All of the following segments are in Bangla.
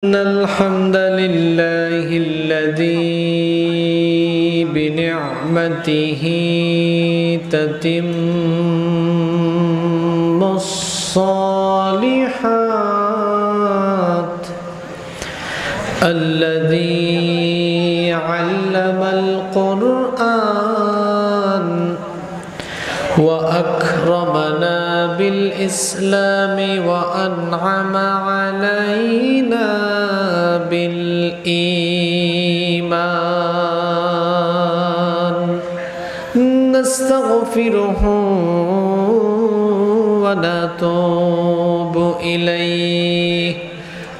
إن الحمد لله الذي بنعمته تتم الصالحات الذي علم القرآن وأكرمنا بالإسلام وأنعم علينا بالإيمان نستغفره ونتوب إليه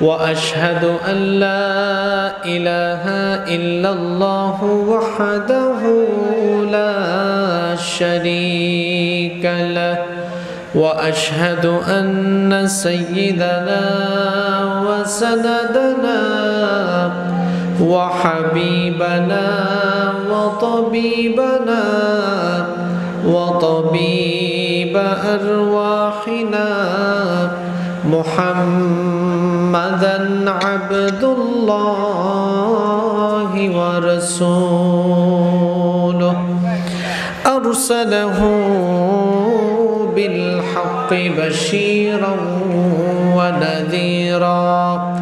وأشهد أن لا إله إلا الله وحده لا شريك له وأشهد أن سيدنا وسندنا وحبيبنا وطبيبنا وطبيب أرواحنا محمدًا عبد الله ورسوله أرسله بالحق بشيرا ونذيرا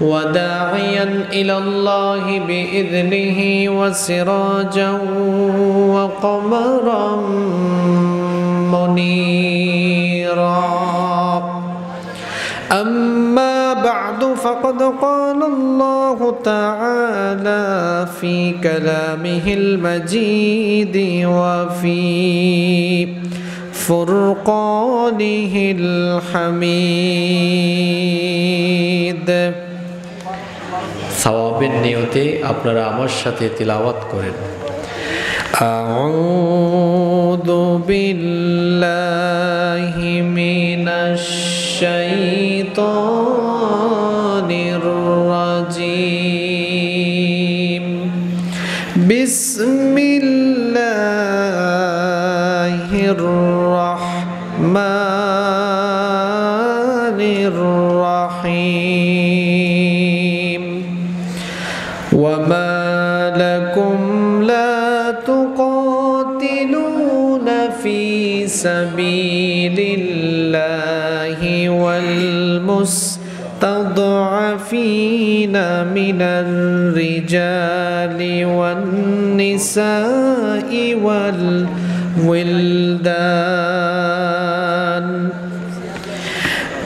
وداعيا إلى الله بإذنه وسراجا وقمرا منيرا أما بعد فقد قال الله تعالى في كلامه المجيد وفي فرقانه الحميد সওয়াবের নিয়তে আপনারা আমার সাথে তিলাওয়াত করেন আউযু বিল্লাহি মিনাশ শাইতানির রাজীম বিসমিল্লাহির রাহমানির রাহিম ওয়ামা লাকুম লা তুকাতিলুনা ফি সাবিলিল্লাহি والمستضعفين من الرجال والنساء والولدان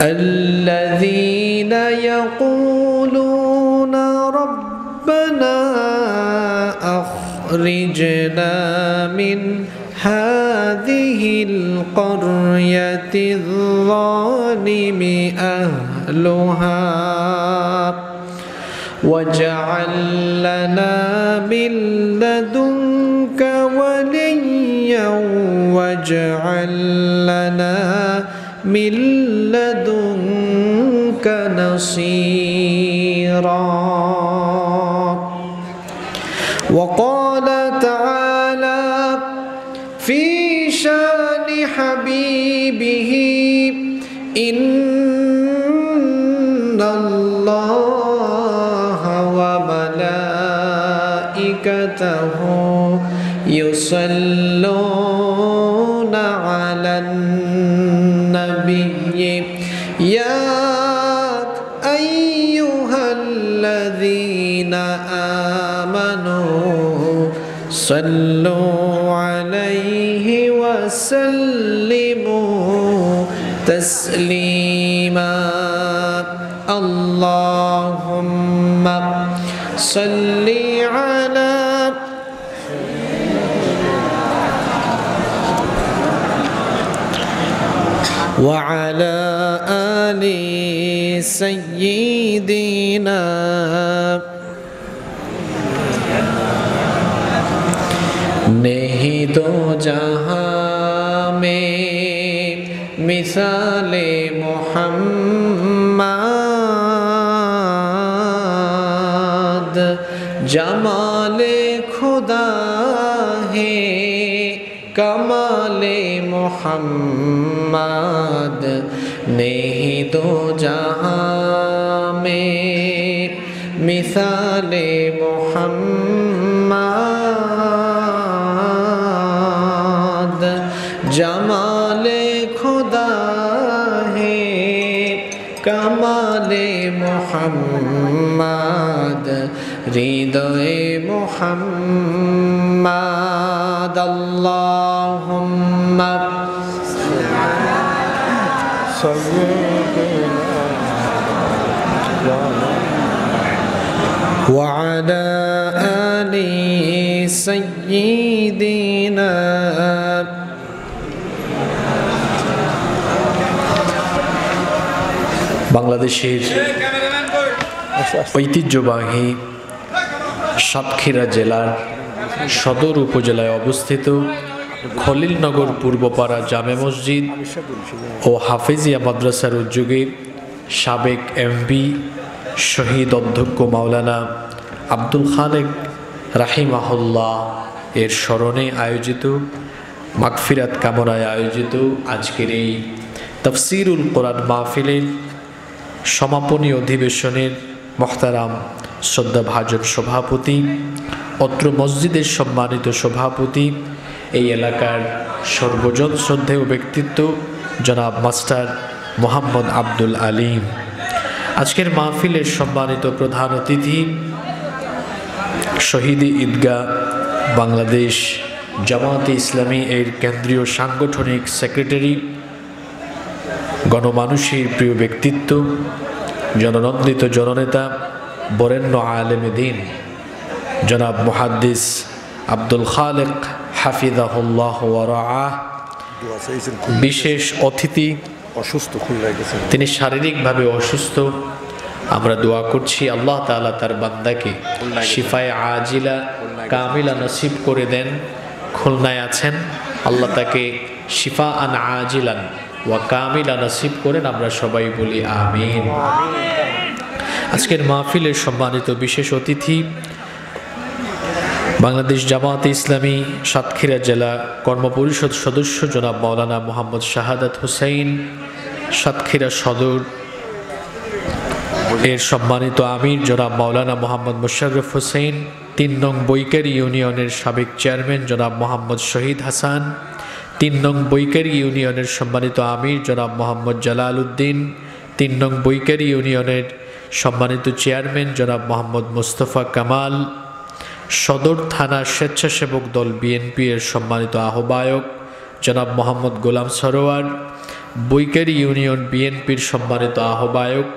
الذين يقولون ربنا أخرجنا من هذه القرية الظالم أهلها واجعل لنا من لدنك وليا واجعل لنا من لدنك نصيرا وقال تعالى في شان حبيبه إن الله وملائكته يصلون على النبي يا أيها الذين آمنوا صلوا عليه وسلموا تسليما اللهم صل على وعلى آل سيدنا नहीं तो जहाँ में मिसाले मोहम्मद जमाले खुदा है कमाले मोहम्मद नहीं तो जहाँ में मिसाले मोहम्मद जमाले खुदा है कमाले मोहम्मद हृदय मोहम्मद अल्लाहुम्मा وعلى آل سيدنا বাংলাদেশের ঐতিহ্যবাহী সাতক্ষীরা জেলার সদর উপজেলায় অবস্থিত খলিলনগর পূর্বপাড়া জামে মসজিদ ও হাফেজিয়া মাদ্রাসার উদ্যোগে সাবেক এমপি শহীদ অধ্যক্ষ মাওলানা আব্দুল খালেক রাহিমাহুল্লাহ এর স্মরণে আয়োজিত মাগফিরাত কামনায় আয়োজিত আজকের এই তাফসিরুল কোরআন মাহফিলের সমাপনী অধিবেশনের মোহতারাম শ্রদ্ধাভাজন সভাপতি, অত্র মসজিদের সম্মানিত সভাপতি, এই এলাকার সর্বজন শ্রদ্ধেয় ব্যক্তিত্ব জনাব মাস্টার মোহাম্মদ আব্দুল আলিম, আজকের মাহফিলের সম্মানিত প্রধান অতিথি শহীদ ঈদগাহ বাংলাদেশ জামায়াতে ইসলামী এর কেন্দ্রীয় সাংগঠনিক সেক্রেটারি, গণমানুষের প্রিয় ব্যক্তিত্ব, জননন্দিত জননেতা, বরেণ্য আলেমে দ্বীন জনাব মুহাদ্দিস আব্দুল খালেক হাফিজাহুল্লাহ ওয়া রাআহ, বিশেষ অতিথি অসুস্থ, তিনি শারীরিকভাবে অসুস্থ। আমরা দোয়া করছি আল্লাহ তাআলা তার বান্দাকে শিফায়ে আজিলা কামিলা নসিব করে দেন। খুলনায় আছেন, আল্লাহ তাকে শিফা আন আজিলান ওয়া কামিলা নসিব করেন। আমরা সবাই বলি আমিন। আজকের মাহফিলের সম্মানিত বিশেষ অতিথি বাংলাদেশ জামায়াতে ইসলামী সাতক্ষীরা জেলা কর্মপরিষদ সদস্য জনাব মাওলানা মোহাম্মদ শাহাদাত হুসাইন, সাতক্ষীরা সদর এর সম্মানিত আমির জনাব মাওলানা মোহাম্মদ মোশাররফ হুসাইন, ৩ নং বৈকারি ইউনিয়নের সাবেক চেয়ারম্যান জনাব মোহাম্মদ শহীদ হাসান, ৩ নং বৈকারি ইউনিয়নের সম্মানিত আমির জনাব মোহাম্মদ জালাল উদ্দিন, ৩ নং বৈকারি ইউনিয়নের সম্মানিত চেয়ারম্যান জনাব মোহাম্মদ মোস্তফা কামাল, সদর থানা স্বেচ্ছাসেবক দল বিএনপি এর সম্মানিত আহ্বায়ক জনাব মোহাম্মদ গোলাম সরোয়ার, বৈকারি ইউনিয়ন বিএনপির সম্মানিত আহ্বায়ক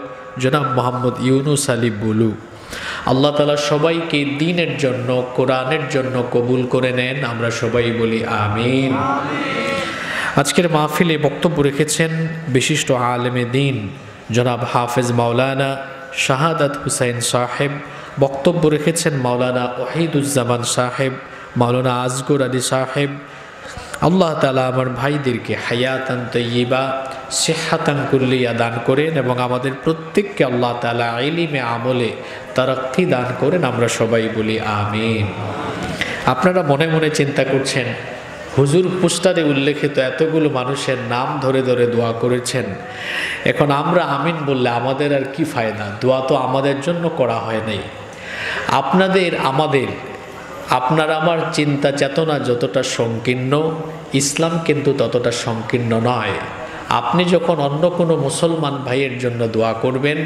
জনাব মোহাম্মদ ইউনুস আলী বুলু। আল্লাহ তাআলা সবাইকে দ্বীনের জন্য, কোরআনের জন্য কবুল করে নেন। আমরা সবাই বলি আমিন। আজকের মাহফিলে বক্তব্য রেখেছেন বিশিষ্ট আলেমে দ্বীন জনাব হাফেজ মাওলানা শাহাদাত হুসাইন সাহেব, বক্তব্য রেখেছেন মাওলানা ওয়াহিদুজ্জামান সাহেব, মাওলানা আজগর আলী সাহেব। আল্লাহ তাআলা আমার ভাইদেরকে হায়াতান তাইয়্যিবা সিহহাতান কুল্লিয়া দান করেন এবং আমাদের প্রত্যেককে আল্লাহ তাআলা ইলমে আমলে তারাক্কি দান করেন। আমরা সবাই বলি আমিন। আপনারা মনে মনে চিন্তা করছেন, হুজুর পোস্টারে উল্লেখিত এতগুলো মানুষের নাম ধরে ধরে দোয়া করেছেন, এখন আমরা আমিন বললে আমাদের আর কি ফায়দা? দোয়া তো আমাদের জন্য করা হয় নাই। আপনার আমার চিন্তা চেতনা যতটা সংকীর্ণ, ইসলাম কিন্তু ততটা সংকীর্ণ নয়। আপনি যখন অন্য কোনো মুসলমান ভাইয়ের জন্য দোয়া করবেন,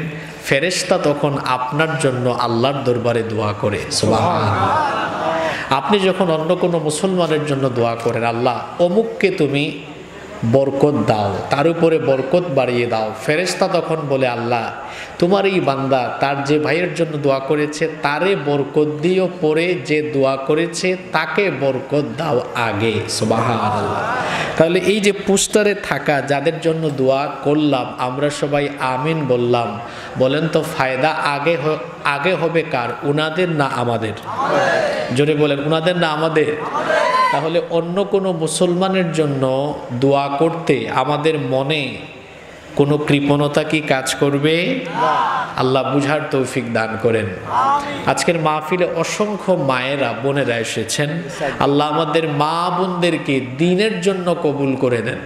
ফেরেশতা তখন আপনার জন্য আল্লাহর দরবারে দোয়া করে। সুবহানাল্লাহ। আপনি যখন অন্য কোনো মুসলমানের জন্য দোয়া করেন, আল্লাহ অমুককে তুমি বরকত দাও, তার উপরে বরকত বাড়িয়ে দাও, ফেরেশতা তখন বলে আল্লাহ তোমার এই বান্দা তার যে ভাইয়ের জন্য দোয়া করেছে তারে বরকত দিও, পরে যে দোয়া করেছে তাকে বরকত দাও আগে। সুবহানাল্লাহ। তাহলে এই যে পোস্টারে থাকা যাদের জন্য দোয়া করলাম, আমরা সবাই আমিন বললাম, বলেন তো ফায়দা আগে হবে কার? উনাদের না আমাদের? জোরে বলেন, উনাদের না আমাদের? তাহলে অন্য কোনো মুসলমানের জন্য দোয়া করতে আমাদের মনে কোনো কৃপণতা কি কাজ করবে? আল্লাহ বুঝার তৌফিক দান করেন। আজকের মাহফিলে অসংখ্য মায়েরা বোনেরা এসেছেন। আল্লাহ আমাদের মা বোনদেরকে দ্বীনের জন্য কবুল করে নেন।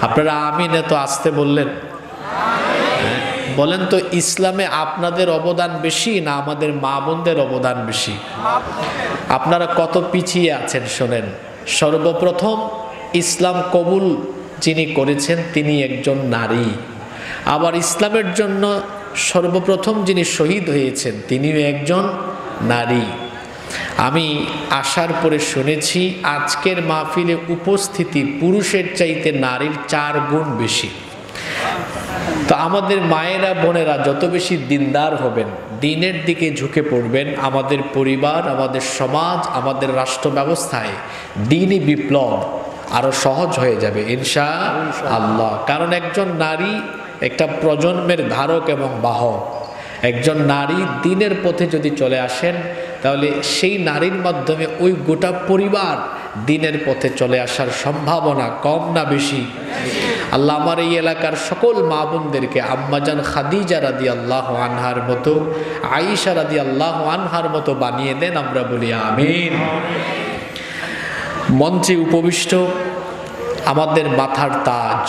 আপনারা আমিন এত আসতে বললেন, বলেন তো, ইসলামে আপনাদের অবদান বেশি না আমাদের মা বোনদের অবদান বেশি? আপনারা কত পিছিয়ে আছেন শোনেন। সর্বপ্রথম ইসলাম কবুল যিনি করেছেন তিনি একজন নারী। আবার ইসলামের জন্য সর্বপ্রথম যিনি শহীদ হয়েছেন তিনিও একজন নারী। আমি আসার পরে শুনেছি আজকের মাহফিলে উপস্থিতি পুরুষের চাইতে নারীর 4 গুণ বেশি। তো আমাদের মায়েরা বোনেরা যত বেশি দিনদার হবেন, দিনের দিকে ঝুঁকে পড়বেন, আমাদের পরিবার, আমাদের সমাজ, আমাদের রাষ্ট্র ব্যবস্থায় দ্বীনি বিপ্লব আরো সহজ হয়ে যাবে ইনশাআল্লাহ। কারণ একজন নারী একটা প্রজন্মের ধারক এবং বাহক। একজন নারী দ্বীনের পথে যদি চলে আসেন তাহলে সেই নারীর মাধ্যমে ওই গোটা পরিবার দ্বীনের পথে চলে আসার সম্ভাবনা কম না বেশি? আল্লাহ আমার এই এলাকার সকল মা বোনদেরকে আম্মাজান খাদিজা রাদিয়াল্লাহু আনহার মতো, আয়েশা রাদিয়াল্লাহু আনহার মতো বানিয়ে দেন, আমরা বলি আমিন। মঞ্চে উপবিষ্ট আমাদের মাথার তাজ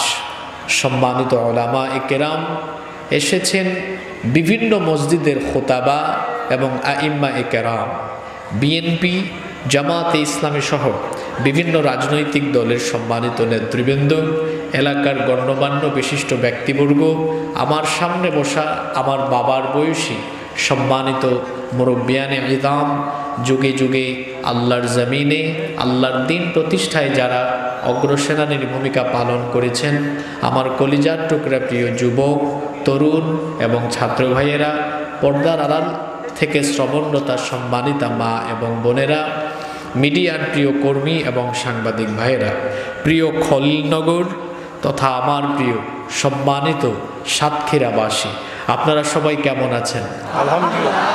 সম্মানিত উলামায়ে কেরাম এসেছেন, বিভিন্ন মসজিদের খুতাবা এবং আইম্মায়ে কেরাম, বিএনপি, জামাতে ইসলামী সহ বিভিন্ন রাজনৈতিক দলের সম্মানিত নেতৃবৃন্দ, এলাকার গণ্যমান্য বিশিষ্ট ব্যক্তিবর্গ, আমার সামনে বসা আমার বাবার বয়সী সম্মানিত মুরব্বিয়ানে ইজাম, যুগে যুগে আল্লাহর জমিনে আল্লাহর দ্বীন প্রতিষ্ঠায় যারা অগ্রসেনানীর ভূমিকা পালন করেছেন, আমার কলিজার টুকরা প্রিয় যুবক, তরুণ এবং ছাত্র ভাইয়েরা, পর্দার আড়াল থেকে শ্রবণরতা সম্মানিতা মা এবং বোনেরা, মিডিয়ার প্রিয় কর্মী এবং সাংবাদিক ভাইয়েরা, প্রিয় খলিলনগর তথা আমার প্রিয় সম্মানিত সাতক্ষীরাবাসী, আপনারা সবাই কেমন আছেন? আলহামদুলিল্লাহ।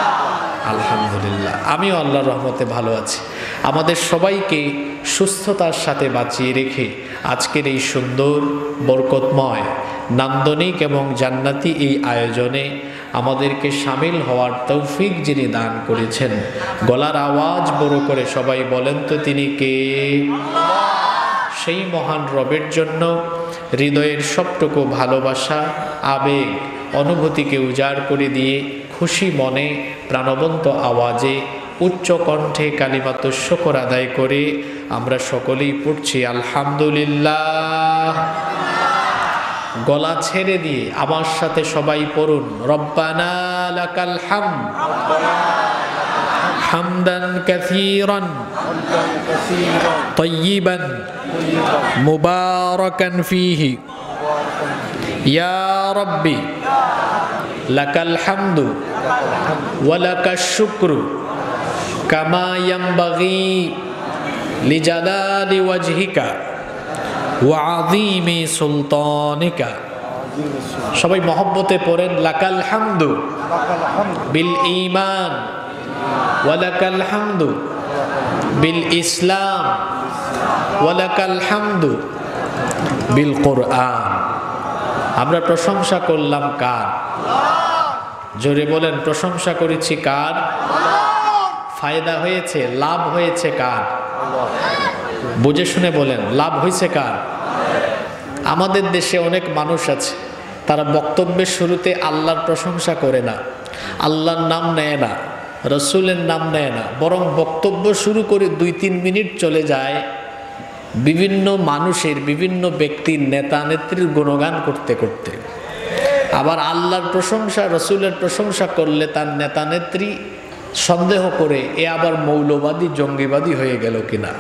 আলহামদুলিল্লাহ, আমিও আল্লাহর রহমতে ভালো আছি। আমাদের সবাইকে সুস্থতার সাথে বাঁচিয়ে রেখে আজকের এই সুন্দর, বরকতময়, নান্দনিক এবং জান্নাতি এই আয়োজনে আমাদেরকে সামিল হওয়ার তৌফিক যিনি দান করেছেন, গলার আওয়াজ বড় করে সবাই বলেন তো তিনি কে? সেই মহান রবের জন্য হৃদয়ের সবটুকু ভালোবাসা, আবেগ, অনুভূতিকে উজাড় করে দিয়ে খুশি মনে প্রাণবন্ত আওয়াজে উচ্চ কণ্ঠে কালিমাতুশ শুকর আদায় করে আমরা সকলেই পড়ছি আলহামদুলিল্লাহ। গলা ছেড়ে দিয়ে আমার সাথে সবাই পড়ুন, রব্বানা লাকাল হামদ হামদান কাসীরান তাইয়িবান মুবারাকান ফীহি ইয়া রাব্বি লাকাল হামদু ওয়া লাকাশ শুকরু কামা ইয়ানবাগি লিজালালি ওয়াজহিকা ওয়া আযীমি সুলতানিকা। সবাই মহব্বতে পড়েন, লাকাল হামদু বিল ঈমান ওয়া লাকাল হামদু বিল ইসলাম ওয়া লাকাল হামদু বিল কুরআন। আমরা প্রশংসা করলাম কার? জোরে বলেন, প্রশংসা করেছি কার? ফায়দা হয়েছে, লাভ হয়েছে কার? বুঝে শুনে বলেন, লাভ হয়েছে কার? আমাদের দেশে অনেক মানুষ আছে, তারা বক্তব্যের শুরুতে আল্লাহর প্রশংসা করে না, আল্লাহর নাম নেয় না, রসুলের নাম নেয় না, বরং বক্তব্য শুরু করে 2-3 মিনিট চলে যায় বিভিন্ন মানুষের, বিভিন্ন ব্যক্তির, নেতা নেত্রীর গুণগান করতে করতে। আবার আল্লাহর প্রশংসা, রসুলের প্রশংসা করলে তার নেতা নেত্রী সন্দেহ করে এ আবার মৌলবাদী, জঙ্গিবাদী হয়ে গেল কিনা।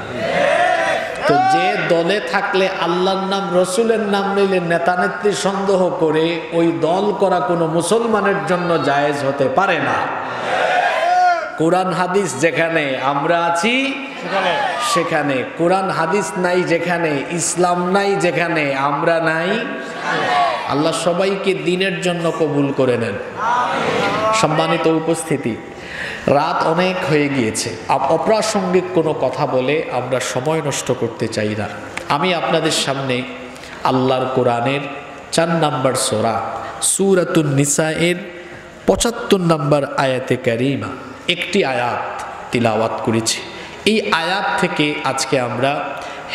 তো যে দলে থাকলে আল্লাহর নাম, রসুলের নাম নিলে নেতা নেত্রী সন্দেহ করে, ওই দল করা কোনো মুসলমানের জন্য জায়েজ হতে পারে না। কোরআন হাদিস যেখানে আমরা আছি সেখানে, কোরআন হাদিস নাই যেখানে, ইসলাম নাই যেখানে, আমরা নাই। আল্লাহ সবাইকে দ্বীনের জন্য কবুল করে নেন। সম্মানিত উপস্থিতি, রাত অনেক হয়ে গিয়েছে, অপ্রাসঙ্গিক কোনো কথা বলে আমরা সময় নষ্ট করতে চাই না। আমি আপনাদের সামনে আল্লাহর কোরআনের 4 নম্বর সূরা সূরাতুন নিসা-এর 75 নম্বর আয়াতে কারিমা একটি আয়াত তিলাওয়াত করেছি। এই আয়াত থেকে আজকে আমরা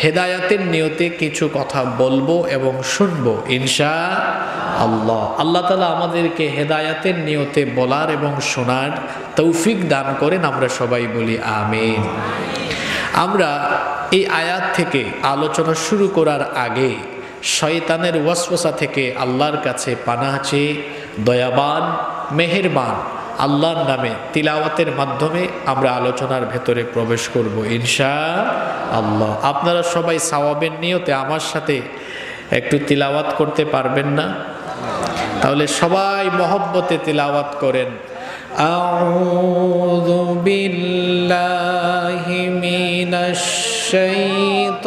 হেদায়াতের নিয়তে কিছু কথা বলবো এবং শুনবো ইনশাআল্লাহ। আল্লাহ তাআলা আমাদেরকে হেদায়াতের নিয়তে বলার এবং শোনার তৌফিক দান করেন, আমরা সবাই বলি আমিন। আমরা এই আয়াত থেকে আলোচনা শুরু করার আগে শয়তানের ওয়াসওয়াসা থেকে আল্লাহর কাছে পানাহ চেয়ে দয়াবান মেহেরবান আল্লাহর নামে তিলাওয়াতের মাধ্যমে আমরা আলোচনার ভেতরে প্রবেশ করব ইনশাআল্লাহ। আপনারা সবাই সওয়াবের নিয়তে আমার সাথে একটু তিলাওয়াত করতে পারবেন না? তাহলে সবাই মহব্বতে তিলাওয়াত করেন। আউযু বিল্লাহি মিনাশ শাইতানির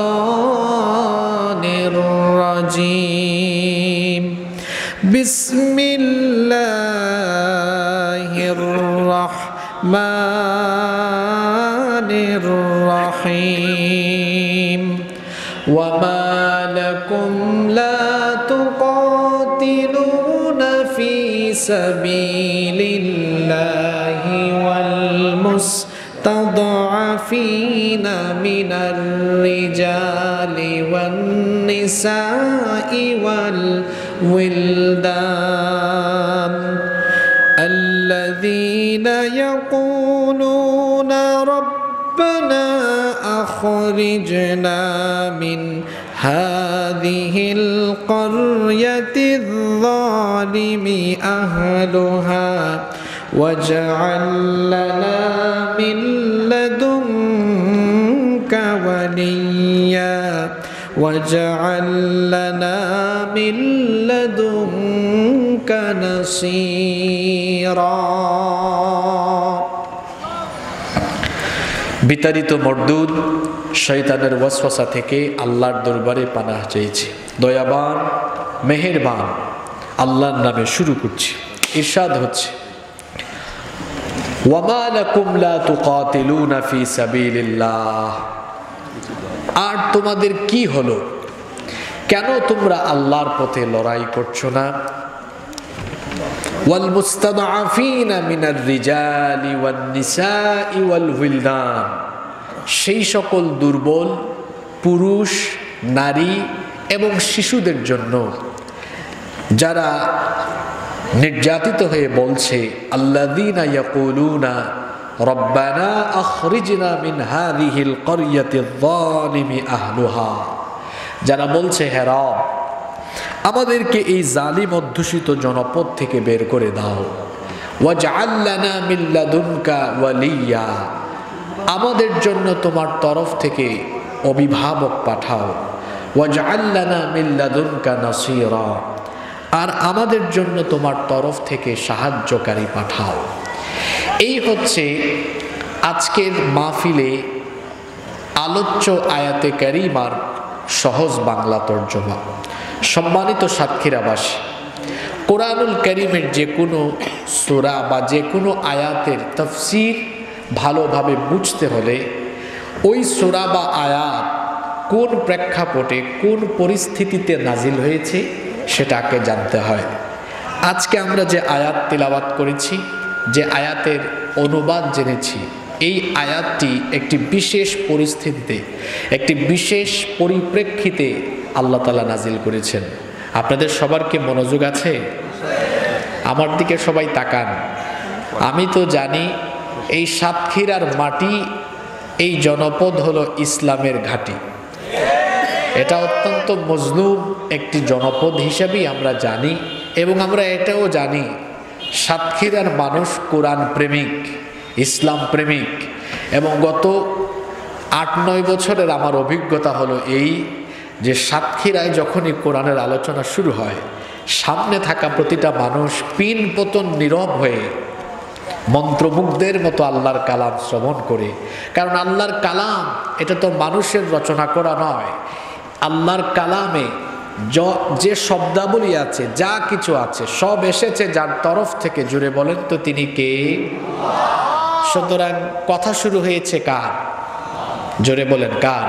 রাজিম। বিসমিল্লাহির রাহমানির রাহিম। ওয়া মা লাকুম লা তুকাতিলুনা ফি সাবিলিল্লাহি ওয়াল মুস্তাদআফিনা মিনার রিজালি ওয়ান নিসাই ওয়াল wildan alladhina yaquluna rabbana akhrijna min hadhihil qaryatil zalimi ahluha waj'al lana min ladunka waliyya waj'al lana min ladunka nasira। বিতাড়িত মরদুদ শয়তানের ওয়াসওয়াসা থেকে আল্লাহর দরবারে পানাহ চাইছি। দয়াবান মেহেরবান আল্লাহর নামে শুরু করছি। ইরশাদ হচ্ছে, ওয়া মা লাকুম লা তুকাতিলুনা ফি সাবিলিল্লাহ। আর তোমাদের কি হলো, কেন তোমরা আল্লাহর পথে লড়াই করছো না? ওয়াল মুস্তাদআফিনা মিনার রিজালি ওয়ান নিসাই ওয়াল উইলদান, সেই সকল দুর্বল পুরুষ নারী এবং শিশুদের জন্য যারা নির্যাতিত হয়ে বলছে আল্লাযীনা ইয়াকুলুনা রব্বানা আখরিজনা মিন হাযিহিল ক্বরয়াতিয যালিমি আহলুহা, যারা বলছে হে রব আমাদেরকে এই জালিম অধ্যুষিত জনপদ থেকে বের করে দাও। ওয়াজআল লানা মিন লাদুনকা ওয়ালিয়্যা, আমাদের জন্য তোমার তরফ থেকে অভিভাবক পাঠাও। ওয়াজআল লানা মিন লাদুনকা নাসীরা, আর আমাদের জন্য তোমার তরফ থেকে সাহায্যকারী পাঠাও। এই হচ্ছে আজকের মাহফিলে আলোচ্য আয়াতে কারিমার সহজ বাংলা তর্জমা। সম্মানিত সাতক্ষীরাবাসী, কোরআনুল কারীমের যে কোনো সূরা বা যে কোনো আয়াতের তাফসীর ভালোভাবে বুঝতে হলে ওই সূরা বা আয়াত কোন প্রেক্ষাপটে কোন পরিস্থিতিতে নাজিল হয়েছে সেটাকে জানতে হয়। আজকে আমরা যে আয়াত তিলাওয়াত করেছি, যে আয়াতের অনুবাদ জেনেছি, এই আয়াতটি একটি বিশেষ পরিস্থিতিতে একটি বিশেষ পরিপ্রেক্ষিতে আল্লাহ তাআলা নাজিল করেছেন। আপনাদের সবার কি মনোযোগ আছে? আমার দিকে সবাই তাকান। আমি তো জানি এই সাতক্ষীরার মাটি, এই জনপদ হলো ইসলামের ঘাঁটি। এটা অত্যন্ত মজলুম একটি জনপদ হিসেবেই আমরা জানি, এবং আমরা এটাও জানি সাতক্ষীরার মানুষ কোরআন প্রেমিক, ইসলাম প্রেমিক। এবং গত ৮-৯ বছরের আমার অভিজ্ঞতা হলো এই যে সাতক্ষীরায় যখনই কোরআনের আলোচনা শুরু হয়, সামনে থাকা প্রতিটা মানুষ পিন পতন নীরব হয়ে মন্ত্রমুগ্ধের মতো আল্লাহর কালাম শ্রবণ করে। কারণ আল্লাহর কালাম এটা তো মানুষের রচনা করা নয়। আল্লাহর কালামে যে শব্দাবলী আছে, যা কিছু আছে, সব এসেছে যার তরফ থেকে। জুড়ে বলেন তো তিনি কে? সুতরাং কথা শুরু হয়েছে কার? জোরে বলেন কার?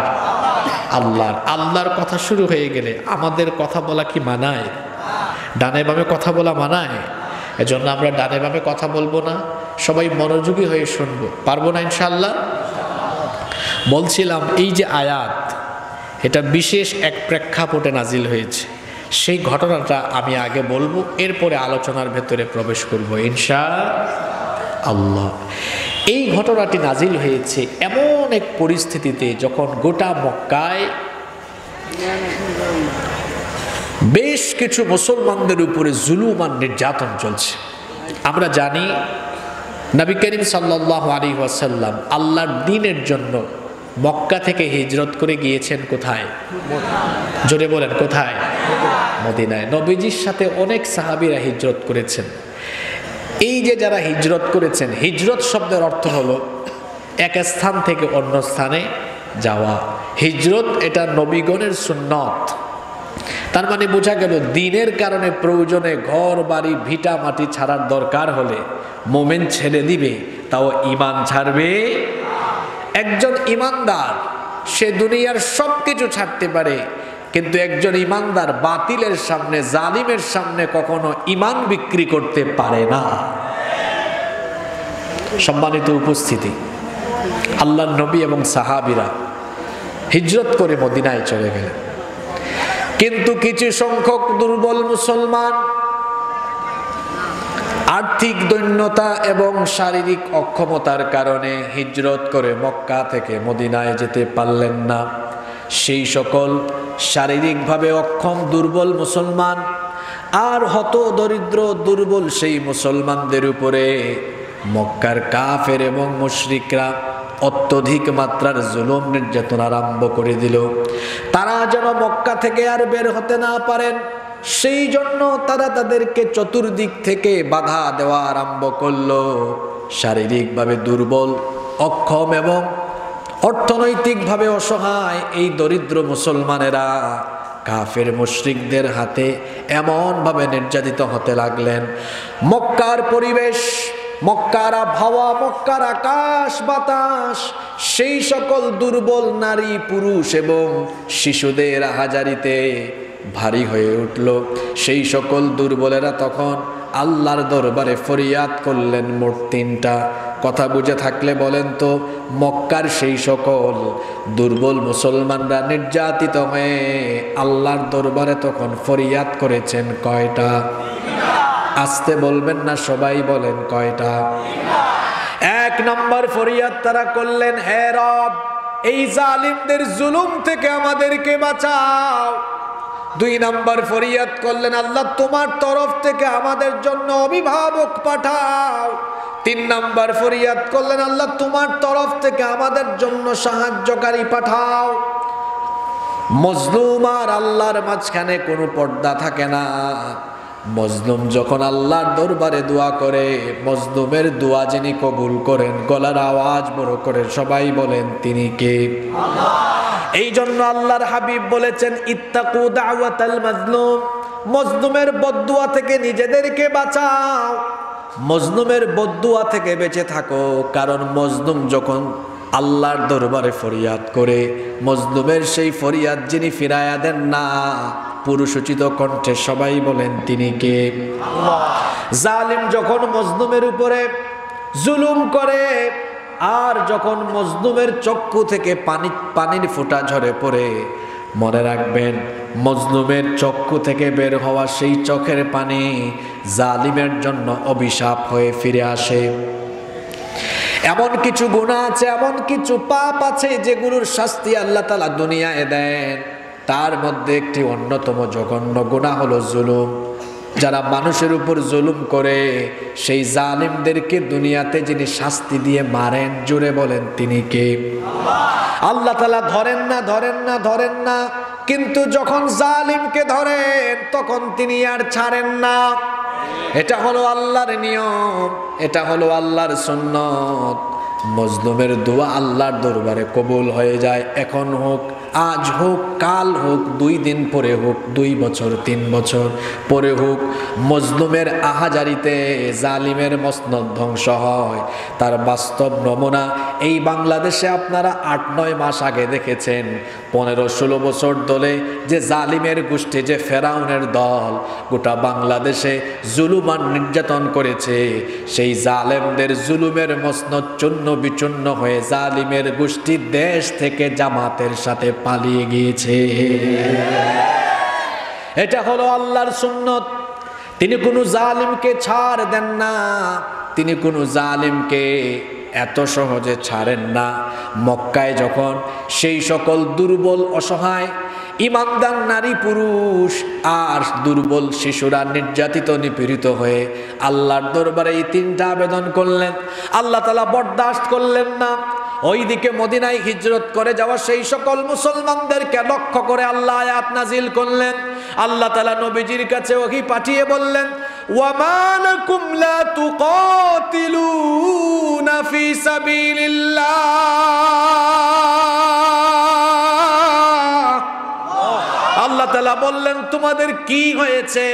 আল্লাহর। আল্লাহর কথা শুরু হয়ে গেলে আমাদের কথা বলা কি মানায়? ডানে বামে কথা বলা মানায়? এজন্য আমরা ডানে বামে কথা বলবো না, সবাই মনোযোগী হয়ে শুনবো। পারবো না ইনশাআল্লাহ? বলছিলাম এই যে আয়াত, এটা বিশেষ এক প্রেক্ষাপটে নাজিল হয়েছে। সেই ঘটনাটা আমি আগে বলবো, এরপরে আলোচনার ভেতরে প্রবেশ করব ইনশাআল্লাহ। এই ঘটনাটি নাজিল হয়েছে এমন এক পরিস্থিতিতে যখন গোটা মক্কায় বেশ কিছু মুসলমানদের উপরে জুলুম আর নির্যাতন চলছে। আমরা জানি নবী করিম সাল্লাল্লাহু আলাইহি ওয়াসাল্লাম আল্লাহর দ্বীনের জন্য মক্কা থেকে হিজরত করে গিয়েছেন কোথায়? জোরে বলেন কোথায়? মদিনায়। নবীজির সাথে অনেক সাহাবীরা হিজরত করেছেন। এই যে যারা হিজরত করেছেন, হিজরত শব্দের অর্থ হলো এক স্থান থেকে অন্য স্থানে যাওয়া। হিজরত এটা নবীগণের সুন্নত। তার মানে বোঝা গেল দ্বীনের কারণে প্রয়োজনে ঘর বাড়ি ভিটা মাটি ছাড়ার দরকার হলে মোমেন ছেড়ে দিবে, তাও ঈমান ছাড়বে। একজন ঈমানদার সে দুনিয়ার সব কিছু ছাড়তে পারে, কিন্তু একজন ঈমানদার বাতিলের সামনে, জালিমের সামনে কখনো ঈমান বিক্রি করতে পারে না। সম্মানিত উপস্থিতি, আল্লাহর নবী এবং সাহাবীরা হিজরত করে মদিনায় চলে গেলেন, কিন্তু কিছু সংখ্যক দুর্বল মুসলমান আর্থিক দৈন্যতা এবং শারীরিক অক্ষমতার কারণে হিজরত করে মক্কা থেকে মদিনায় যেতে পারলেন না। সেই সকল শারীরিকভাবে অক্ষম দুর্বল মুসলমান আর হত দরিদ্র দুর্বল সেই মুসলমানদের উপরে মক্কার কাফের এবং মুশরিকরা অত্যধিক মাত্রার জুলুম নির্যাতন আরম্ভ করে দিল। তারা যেন মক্কা থেকে আর বের হতে না পারেন, সেই জন্য তারা তাদেরকে চতুর্দিক থেকে বাধা দেওয়া আরম্ভ করলো। শারীরিকভাবে দুর্বল, অক্ষম এবং অর্থনৈতিকভাবে অসহায় এই দরিদ্র মুসলমানেরা কাফের মুশরিকদের হাতে এমনভাবে নির্যাতিত হতে লাগলেন। মক্কার পরিবেশ, মক্কার আবহাওয়া, মক্কার আকাশ বাতাস সেই সকল দুর্বল নারী পুরুষ এবং শিশুদের আহাজারিতে ভারী হয়ে উঠল। সেই সকল দুর্বলেরা তখন আল্লাহর দরবারে ফরিয়াদ করলেন মোট তিনটা। কথা বুঝে থাকলে বলেন তো, মক্কার সেই সকল দুর্বল মুসলমানরা নির্যাতিত হয়ে আল্লাহর দরবারে তখন ফরিয়াদ করেছেন কয়টা? আসতে বলবেন না, সবাই বলেন কয়টা? এক নম্বর ফরিয়াদ তারা করলেন, হে রব, এই জালিমদের জুলুম থেকে আমাদেরকে বাঁচাও। দুই নম্বর ফরিয়াদ করলেন, আল্লাহ তোমার তরফ থেকে আমাদের জন্য অভিভাবক পাঠাও। তিন নম্বর ফরিয়াদ করলেন, আল্লাহ তোমার তরফ থেকে আমাদের জন্য সাহায্যকারী পাঠাও। মজলুম আর আল্লাহর মাঝখানে কোনো পর্দা থাকে না। মজলুম যখন আল্লাহর দরবারে দোয়া করে, মজলুমের দোয়া যিনি কবুল করেন, গলার আওয়াজ বড় করে সবাই বলেন তিনি কে? আল্লাহ। এই জন্য আল্লাহর হাবিব বলেছেন, ইত্তাকু দাওয়াতাল মাজলুম, মজলুমের বদদুয়া থেকে নিজেদেরকে বাঁচাও, মজলুমের বদদুয়া থেকে বেঁচে থাকো। কারণ মজলুম যখন আল্লাহর দরবারে ফরিয়াদ করে, মজলুমের সেই ফরিয়াদ যিনি ফিরায়া দেন না, পুরুষোচিত কণ্ঠে সবাই বলেন তিনি কে? আল্লাহ। জালিম যখন মজলুমের উপরে জুলুম করে, আর যখন মজলুমের চক্ষু থেকে পানির ফোঁটা ঝরে পড়ে, মনে রাখবেন মজলুমের চক্ষু থেকে বের হওয়া সেই চোখের পানি জালিমের জন্য অভিশাপ হয়ে ফিরে আসে। এমন কিছু গুনাহ আছে, এমন কিছু পাপ আছে যেগুলোর শাস্তি আল্লাহ তাআলা দুনিয়ায় দেন। তার মধ্যে একটি অন্যতম জঘন্য গুনাহ হলো জুলুম। যারা মানুষের উপর জুলুম করে, সেই জালিমদেরকে দুনিয়াতে যিনি শাস্তি দিয়ে মারেন, জোরে বলেন তিনি কে? আল্লাহ তাআলা ধরেন না, কিন্তু যখন জালিমকে ধরেন তখন তিনি আর ছাড়েন না। এটা হলো আল্লাহর নিয়ম, এটা হলো আল্লাহর সুন্নত। মজলুমের দোয়া আল্লাহর দরবারে কবুল হয়ে যায়। এখন হোক, আজ হোক, কাল হোক, 2 দিন পরে হোক, 2 বছর 3 বছর পরে হোক, মজলুমের আহাজারিতে জালিমের মসনদ ধ্বংস হয়। তার বাস্তব নমুনা এই বাংলাদেশে আপনারা 8-9 মাস আগে দেখেছেন। 15-16 বছর ধরে যে জালিমের গোষ্ঠী, যে ফেরাউনের দল গোটা বাংলাদেশে জুলুম আর নির্যাতন করেছে, সেই জালেমদের জুলুমের মসনদ চূর্ণ বিচূর্ণ হয়ে জালিমের গোষ্ঠী দেশ থেকে জামাতের সাথে পালিয়ে গিয়েছে। এটা হলো আল্লাহর সুন্নত। তিনি কোনো জালিমকে ছাড় দেন না, তিনি কোনো জালিমকে এত সহজে ছাড়েন না। মক্কায় যখন সেই সকল দুর্বল অসহায় ইমানদার নারী পুরুষ আর দুর্বল শিশুরা নির্যাতিত নিপীড়িত হয়ে আল্লাহর দরবারে এই তিনটা আবেদন করলেন, আল্লাহ তাআলা বরদাস্ত করলেন না। ওইদিকে মদিনায় হিজরত করে যাওয়া সেই সকল মুসলমানদেরকে লক্ষ্য করে আল্লাহ আয়াত নাজিল করলেন। আল্লাহ তাআলা নবীজির কাছে ওহী পাঠিয়ে বললেন, ওয়ামা লাকুম লা তুকাতিলুনা ফি সাবিলিল্লাহ। আল্লাহ তাআলা বললেন, তোমাদের কি হয়েছে,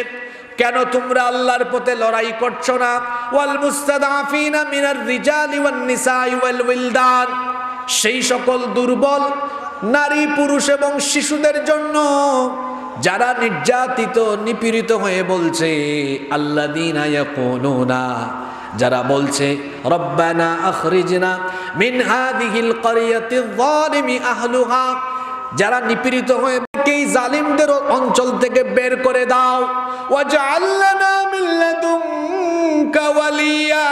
কেন তোমরা আল্লাহর পথে লড়াই করছো না? ওয়াল মুস্তাদাফিনা মিনার রিজালি ওয়ান নিসাই ওয়াল উইলদান, সেই সকল দুর্বল নারী পুরুষ এবং শিশুদের জন্য যারা নির্যাতিত নিপীড়িত হয়ে বলছে, আল্লাযীনা ইয়াকুলুনা, যারা বলছে রব্বানা আখরিজনা মিন হাযিহিল ক্বরিয়াতিয যালিমি আহলুহা, যারা নিপীড়িত হয়ে এই জালিমদের অঞ্চল থেকে বের করে দাও। ওয়াজআল লানা মিন লাদুনকা ওয়ালিয়া,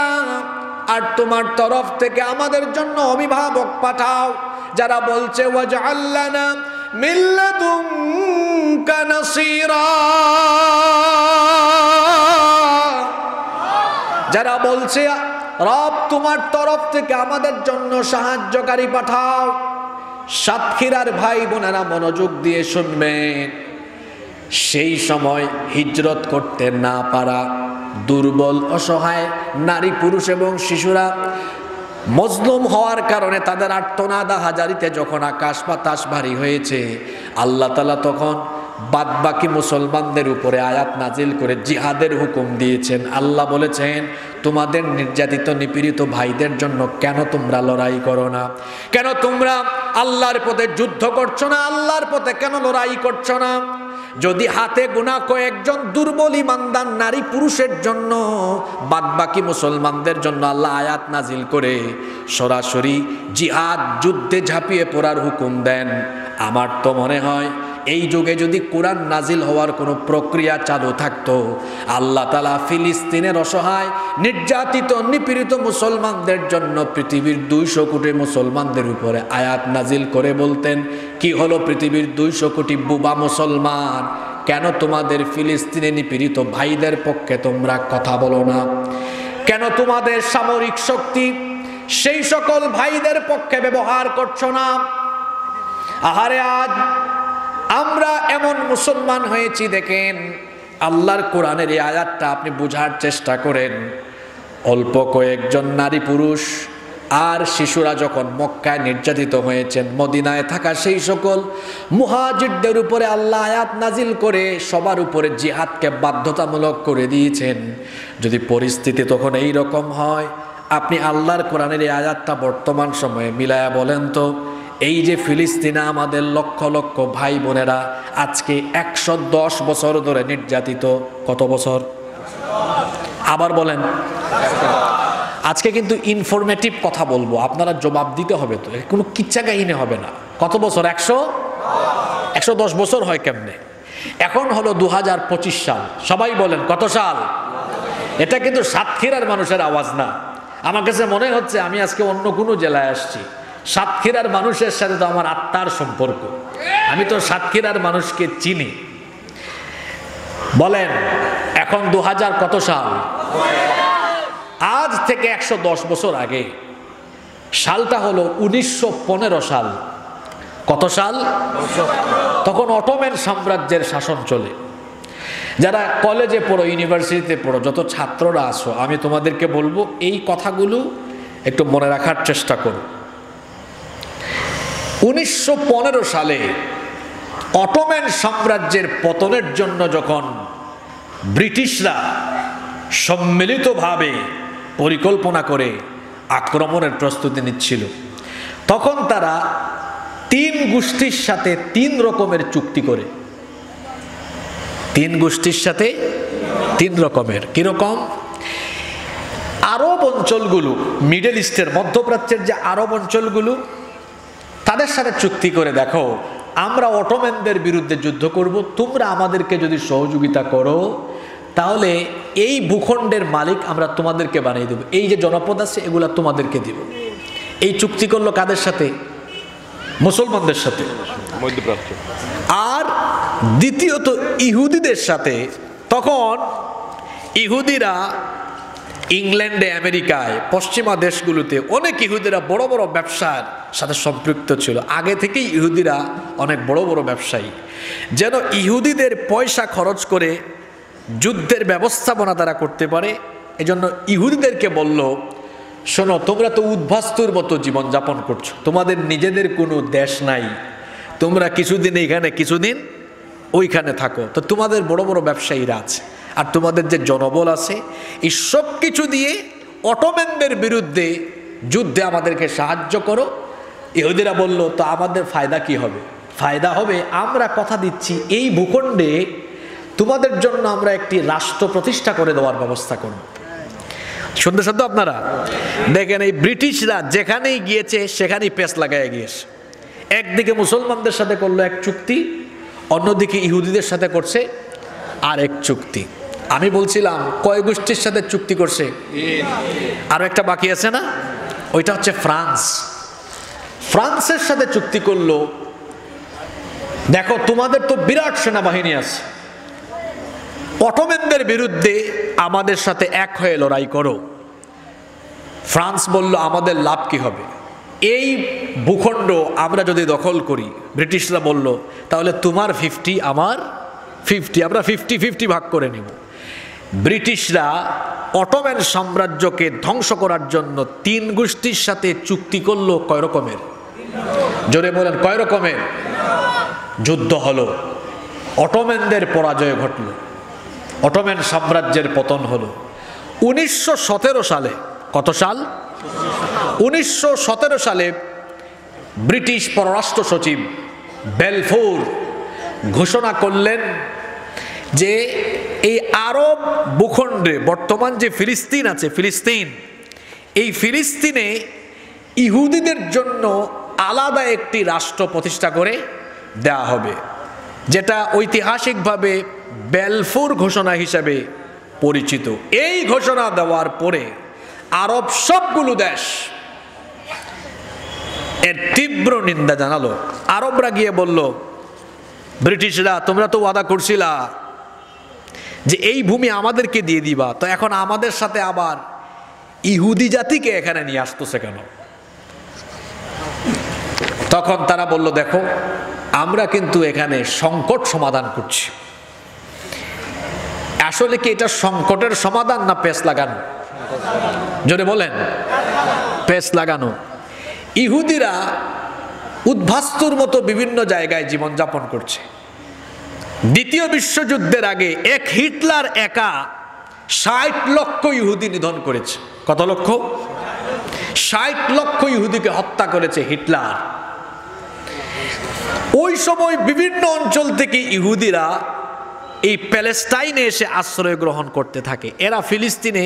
আর তোমার তরফ থেকে আমাদের জন্য অভিভাবক পাঠাও। যারা বলছে ওয়াজআল লানা মিন লাদুনকা নাসীরা, যারা বলছে রব তোমার তরফ থেকে আমাদের জন্য সাহায্যকারী পাঠাও। সাতক্ষীরার ভাই বোনেরা মনোযোগ দিয়ে শুনবেন, সেই সময় হিজরত করতে না পারা দুর্বল অসহায় নারী পুরুষ এবং শিশুরা মজলুম হওয়ার কারণে তাদের আর্তনাদ হাজারিতে যখন আকাশ বাতাস ভারী হয়েছে, আল্লাহ তাআলা তখন বাদবাকি মুসলমানদের উপরে আয়াত নাজিল করে জিহাদের হুকুম দিয়েছেন। আল্লাহ বলেছেন, তোমাদের নির্যাতিত নিপীড়িত ভাইদের জন্য কেন তোমরা লড়াই করো না? কেন তোমরা আল্লাহর পথে যুদ্ধ করছো না? আল্লাহর পথে কেন লড়াই করছো না? যদি হাতে গোনা কয়েকজন দুর্বল ইমানদার নারী পুরুষের জন্য বাদবাকি মুসলমানদের জন্য আল্লাহ আয়াত নাজিল করে সরাসরি জিহাদ যুদ্ধে ঝাঁপিয়ে পড়ার হুকুম দেন, আমার তো মনে হয় এই যুগে যদি কোরআন নাজিল হওয়ার কোনো প্রক্রিয়া চালু থাকতো, আল্লাহ তাআলা ফিলিস্তিনের অসহায় নির্যাতিত নিপীড়িত মুসলমানদের জন্য পৃথিবীর 200 কোটি মুসলমানদের উপরে আয়াত নাজিল করে বলতেন, কি হলো পৃথিবীর 200 কোটি বুবা মুসলমান, কেন তোমাদের ফিলিস্তিনে নিপীড়িত ভাইদের পক্ষে তোমরা কথা বলো না? কেন তোমাদের সামরিক শক্তি সেই সকল ভাইদের পক্ষে ব্যবহার করছো না? আহারে, আজ আমরা এমন মুসলমান হয়েছি দেখেন, আল্লাহর কোরআনের এই আয়াতটা আপনি বোঝার চেষ্টা করেন। অল্প কয়েকজন নারী পুরুষ আর শিশুরা যখন মক্কায় নির্যাতিত হয়েছেন, মদিনায় থাকা সেই সকল মুহাজিরদের উপরে আল্লাহ আয়াত নাজিল করে সবার উপরে জিহাদকে বাধ্যতামূলক করে দিয়েছেন। যদি পরিস্থিতি তখন এই রকম হয়, আপনি আল্লাহর কোরআনের এই আয়াতটা বর্তমান সময়ে মিলায়া বলেন তো, এই যে ফিলিস্তিনে আমাদের লক্ষ লক্ষ ভাই বোনেরা আজকে 110 বছর ধরে নির্যাতিত, কত বছর? আবার বলেন। আজকে কিন্তু ইনফরমেটিভ কথা বলবো, আপনারা জবাব দিতে হবে, তো কোনো কিচ্ছা কাহিনী হবে না। কত বছর? 110 বছর হয় কেমনে? এখন হলো 2025 সাল, সবাই বলেন কত সাল? এটা কিন্তু সাতক্ষীরার মানুষের আওয়াজ না। আমার কাছে মনে হচ্ছে আমি আজকে অন্য কোনো জেলায় আসছি। সাতক্ষীরার মানুষের সাথে তো আমার আত্মার সম্পর্ক, আমি তো সাতক্ষীরার মানুষকে চিনি। বলেন এখন 2000 কত সাল? আজ থেকে 110 বছর আগে, সালটা হলো 1915 সাল। কত সাল? তখন অটোম্যান সাম্রাজ্যের শাসন চলে। যারা কলেজে পড়ো, ইউনিভার্সিটিতে পড়ো, যত ছাত্ররা আসো, আমি তোমাদেরকে বলবো এই কথাগুলো একটু মনে রাখার চেষ্টা করো। 1915 সালে অটোম্যান সাম্রাজ্যের পতনের জন্য যখন ব্রিটিশরা সম্মিলিতভাবে পরিকল্পনা করে আক্রমণের প্রস্তুতি নিচ্ছিল, তখন তারা 3 গোষ্ঠীর সাথে 3 রকমের চুক্তি করে। 3 গোষ্ঠীর সাথে 3 রকমের। কিরকম? আরব অঞ্চলগুলো, মিডল ইস্টের, মধ্যপ্রাচ্যের যে আরব অঞ্চলগুলো, তাদের সাথে চুক্তি করে, দেখো আমরা অটোম্যানদের বিরুদ্ধে যুদ্ধ করব, তোমরা আমাদেরকে যদি সহযোগিতা করো তাহলে এই ভূখণ্ডের মালিক আমরা তোমাদেরকে বানিয়ে দেব, এই যে জনপদ আছে এগুলা তোমাদেরকে দিব। এই চুক্তি করলো কাদের সাথে? মুসলমানদের সাথে। আর দ্বিতীয়ত ইহুদিদের সাথে। তখন ইহুদিরা ইংল্যান্ডে, আমেরিকায়, পশ্চিমা দেশগুলোতে অনেক ইহুদিরা বড় বড় ব্যবসার সাথে সম্পৃক্ত ছিল। আগে থেকেই ইহুদিরা অনেক বড় বড় ব্যবসায়ী। যেন ইহুদিদের পয়সা খরচ করে যুদ্ধের ব্যবস্থাপনা তারা করতে পারে, এজন্য ইহুদিদেরকে বলল, শোনো, তোমরা তো উদ্বাস্তুর মতো জীবনযাপন করছো, তোমাদের নিজেদের কোনো দেশ নাই, তোমরা কিছুদিন এইখানে কিছুদিন ওইখানে থাকো, তো তোমাদের বড় বড় ব্যবসায়ীরা আছে, আর তোমাদের যে জনবল আছে, এই সব কিছু দিয়ে অটোম্যানদের বিরুদ্ধে যুদ্ধে আমাদেরকে সাহায্য করো। ইহুদিরা বলল, তো আমাদের ফায়দা কি হবে? ফায়দা হবে, আমরা কথা দিচ্ছি এই ভূখণ্ডে তোমাদের জন্য আমরা একটি রাষ্ট্র প্রতিষ্ঠা করে দেওয়ার ব্যবস্থা করব। শুনতে শুনতে আপনারা দেখেন, এই ব্রিটিশরা যেখানেই গিয়েছে সেখানেই পেস লাগায় গিয়েছে। একদিকে মুসলমানদের সাথে করলো এক চুক্তি, অন্যদিকে ইহুদিদের সাথে করছে আর এক চুক্তি। আমি বলছিলাম কয় গোষ্ঠীর সাথে চুক্তি করছে? আরো একটা বাকি আছে না, ওইটা হচ্ছে ফ্রান্স। ফ্রান্সের সাথে চুক্তি করলো, দেখো তোমাদের তো বিরাট সেনাবাহিনী আছে, অটোম্যানদের বিরুদ্ধে আমাদের সাথে এক হয়ে লড়াই করো। ফ্রান্স বলল, আমাদের লাভ কি হবে? এই ভূখণ্ড আমরা যদি দখল করি, ব্রিটিশরা বলল, তাহলে তোমার 50 আমার 50, আমরা 50-50 ভাগ করে নেব। ব্রিটিশরা অটোম্যান সাম্রাজ্যকে ধ্বংস করার জন্য 3 গোষ্ঠীর সাথে চুক্তি করলো। কয় রকমের? জোরে বলেন, কয় রকমের? যুদ্ধ হলো, অটোম্যানদের পরাজয় ঘটল, অটোম্যান সাম্রাজ্যের পতন হলো। 1917 সালে, কত সাল? 1917 সালে ব্রিটিশ পররাষ্ট্র সচিব বেলফোর ঘোষণা করলেন যে এই আরব ভূখণ্ডে বর্তমান যে ফিলিস্তিন আছে, ফিলিস্তিন, এই ফিলিস্তিনে ইহুদিদের জন্য আলাদা একটি রাষ্ট্র প্রতিষ্ঠা করে দেওয়া হবে, যেটা ঐতিহাসিকভাবে বেলফোর ঘোষণা হিসেবে পরিচিত। এই ঘোষণা দেওয়ার পরে আরব সবগুলো দেশ এর তীব্র নিন্দা জানালো। আরবরা গিয়ে বলল, ব্রিটিশরা তোমরা তো ওয়াদা করছিলা যে এই ভূমি আমাদেরকে দিয়ে দিবা, তো এখন আমাদের সাথে আবার ইহুদি জাতিকে এখানে নিয়ে আসতেছে কেন? তখন তারা বলল, দেখো আমরা কিন্তু এখানে সংকট সমাধান করছি। আসলে কি এটা সংকটের সমাধান না পেস লাগানো? জোরে বলেন, পেস লাগানো। ইহুদিরা উদ্বাস্তুর মতো বিভিন্ন জায়গায় জীবনযাপন করছে। দ্বিতীয় বিশ্বযুদ্ধের আগে এক হিটলার একা 60 লক্ষ ইহুদি নিধন করেছে। কত লক্ষ? 60 লক্ষ ইহুদিকে হত্যা করেছে হিটলার। ওই সময় বিভিন্ন অঞ্চল থেকে ইহুদিরা এই প্যালেস্টাইনে এসে আশ্রয় গ্রহণ করতে থাকে। এরা ফিলিস্তিনে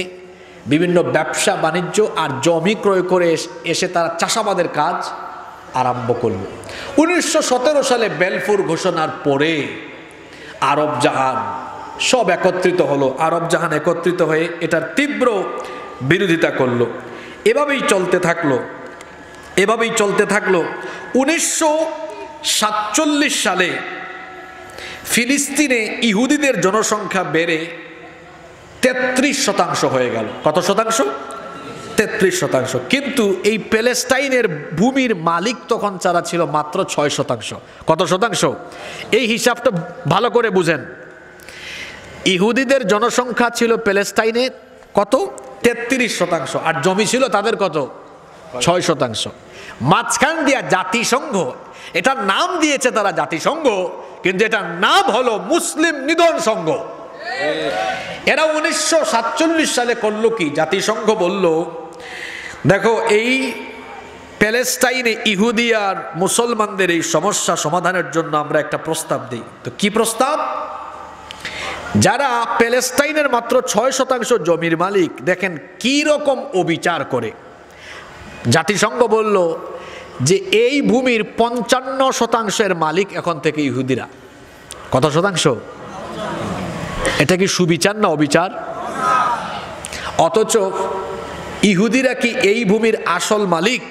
বিভিন্ন ব্যবসা বাণিজ্য আর জমি ক্রয় করে এসে তারা চাষাবাদের কাজ আরম্ভ করল। 1917 সালে বেলফোর ঘোষণার পরে আরব জাহান সব একত্রিত হলো। আরব জাহান একত্রিত হয়ে এটার তীব্র বিরোধিতা করলো। এভাবেই চলতে থাকলো। 1947 সালে ফিলিস্তিনে ইহুদিদের জনসংখ্যা বেড়ে 33% হয়ে গেল। কত শতাংশ? 33%। কিন্তু এই প্যালেস্টাইনের ভূমির মালিক তখন যারা ছিল মাত্র 6%। কত শতাংশ? এই হিসাবটা ভালো করে বুঝেন। ইহুদিদের জনসংখ্যা ছিল প্যালেস্টাইনে কত? 33%, আর জমি ছিল তাদের কত? 6%। মাঝখান দিয়া জাতিসংঘ, এটার নাম দিয়েছে তারা জাতিসংঘ, কিন্তু এটার নাম হলো মুসলিম নিধন সংঘ। এরা 1947 সালে করলো কি? জাতিসংঘ বলল, দেখো এই প্যালেস্টাইনে ইহুদি আর মুসলমানদের এই সমস্যা সমাধানের জন্য আমরা একটা প্রস্তাব দিই। তো কি প্রস্তাব? যারা প্যালেস্টাইনের মাত্র 6% জমির মালিক, দেখেন কি রকম অবিচার করে। জাতিসংঘ বলল যে এই ভূমির 55% মালিক এখন থেকে ইহুদিরা। কত শতাংশ? এটা কি সুবিচার না অবিচার? অথচ ইহুদিরা কি এই ভূমির আসল মালিক?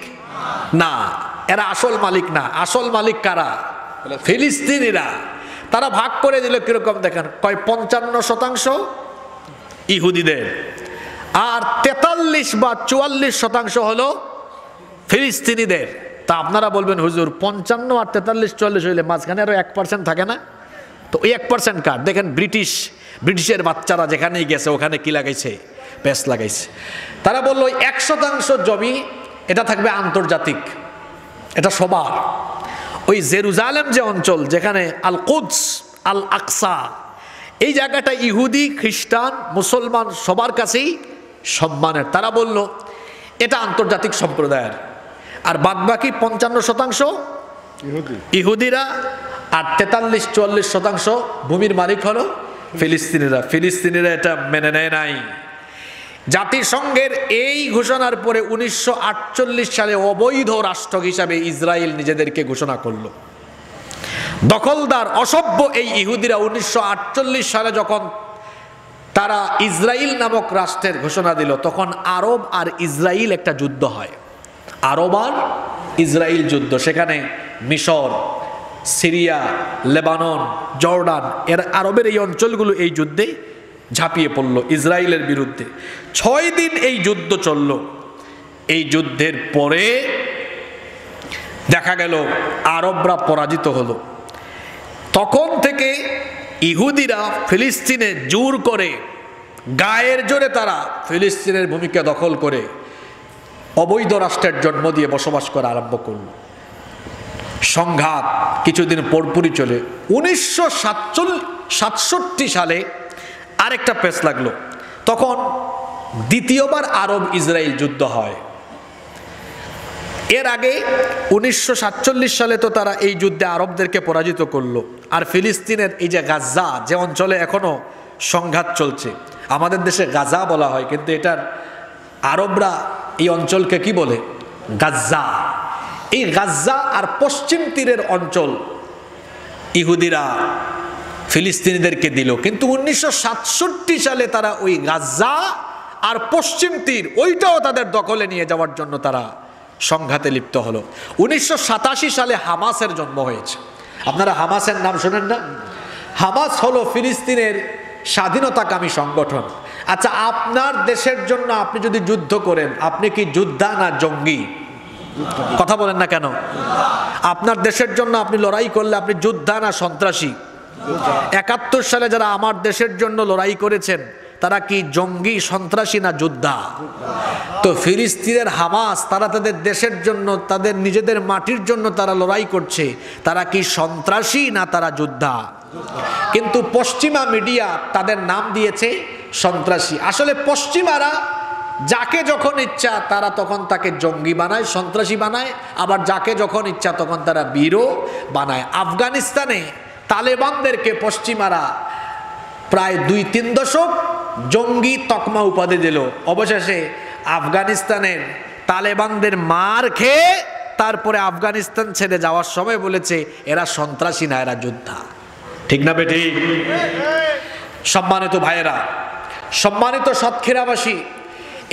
না, এরা আসল মালিক না। আসল মালিক কারা? ফিলিস্তিনিরা। তারা ভাগ করে দিল কিরকম দেখেন, কয় 55% ইহুদিদের, আর 43 বা 44% হলো ফিলিস্তিনিদের। তা আপনারা বলবেন হুজুর 55 আর 43 44 হইলে মাঝখানে আরো 1% থাকে না? তো ওই 1% কার? দেখেন ব্রিটিশের বাচ্চারা যেখানেই গেছে ওখানে কি লাগাইছে? পেস লাগাইছে। তারা বললো 100% জমি এটা থাকবে আন্তর্জাতিক, এটা সবার। ওই জেরুজালেম যে অঞ্চল, যেখানে আল কুদস, আল আকসা, এই জায়গাটা ইহুদি, খ্রিস্টান, মুসলমান সবার কাছেই সম্মানের। তারা বলল এটা আন্তর্জাতিক সম্প্রদায়ের, আর বাদবাকি 55% ইহুদিরা, আর 43-44% ভূমির মালিক হলো ফিলিস্তিনিরা। ফিলিস্তিনিরা এটা মেনে নেয় নাই। জাতিসংঘের এই ঘোষণার পরে 1948 সালে অবৈধ রাষ্ট্র হিসাবে ইসরায়েল নিজেদেরকে ঘোষণা করলো। দখলদার অসভ্য এই ইহুদিরা 1948 সালে যখন তারা ইসরায়েল নামক রাষ্ট্রের ঘোষণা দিল, তখন আরব আর ইসরায়েল একটা যুদ্ধ হয়। আরব আর ইসরায়েল যুদ্ধ। সেখানে মিশর, সিরিয়া, লেবানন, জর্ডান, এর আরবের এই অঞ্চলগুলো এই যুদ্ধে ঝাঁপিয়ে পড়ল ইসরায়েলের বিরুদ্ধে। 6 দিন এই যুদ্ধ চলল। এই যুদ্ধের পরে দেখা গেল আরবরা পরাজিত হলো। তখন থেকে ইহুদিরা ফিলিস্তিনে জোর করে, গায়ের জোরে তারা ফিলিস্তিনের ভূমিকে দখল করে অবৈধ রাষ্ট্রের জন্ম দিয়ে বসবাস করা আরম্ভ করল। সংঘাত কিছুদিন পরপরই চলে। 1967 সালে আরেকটা পেশ লাগলো। তখন দ্বিতীয়বার আরব ইসরায়েল যুদ্ধ হয়। এর আগে 1947 সালে তো তারা এই যুদ্ধে আরবদেরকে পরাজিত করলো। আর ফিলিস্তিনের এই যে গাজা, যে অঞ্চলে এখনো সংঘাত চলছে, আমাদের দেশে গাজা বলা হয়, কিন্তু এটার আরবরা এই অঞ্চলকে কি বলে? গাজা। এই গাজা আর পশ্চিম তীরের অঞ্চল ইহুদিরা ফিলিস্তিনিদেরকে দিল। কিন্তু 1967 সালে তারা ওই গাজা আর পশ্চিম তীর ওইটাও তাদের দখলে নিয়ে যাওয়ার জন্য তারা সংঘাতে লিপ্ত হলো। 1987 সালে হামাসের জন্ম হয়েছে। আপনারা হামাসের নাম শোনেন না? হামাস হলো ফিলিস্তিনের স্বাধীনতাকামী সংগঠন। আচ্ছা, আপনার দেশের জন্য আপনি যদি যুদ্ধ করেন, আপনি কি যোদ্ধা না জঙ্গি? কথা বলেন না কেন? আপনার দেশের জন্য আপনি লড়াই করলে আপনি যোদ্ধা না সন্ত্রাসী? 71 সালে যারা আমার দেশের জন্য লড়াই করেছেন তারা কি জঙ্গি, সন্ত্রাসী না যোদ্ধা? তো ফিলিস্তিনের হামাস, তারা তাদের দেশের জন্য, তাদের নিজেদের মাটির জন্য তারা লড়াই করছে, তারা কি সন্ত্রাসী না তারা যোদ্ধা? কিন্তু পশ্চিমা মিডিয়া তাদের নাম দিয়েছে সন্ত্রাসী। আসলে পশ্চিমারা যাকে যখন ইচ্ছা তারা তখন তাকে জঙ্গি বানায়, সন্ত্রাসী বানায়, আবার যাকে যখন ইচ্ছা তখন তারা বীরও বানায়। আফগানিস্তানে তালেবানদেরকে পশ্চিমারা প্রায় 2-3 দশক জঙ্গি তকমা উপাধি দিল। অবশেষে আফগানিস্তানের তালেবানদের মার খেয়ে তারপরে আফগানিস্তান ছেড়ে যাওয়ার সময় বলেছে এরা সন্ত্রাসী না, এরা যোদ্ধা। ঠিক না বেটি? সম্মানিত ভাইয়েরা, সম্মানিত সাতক্ষীরাবাসী,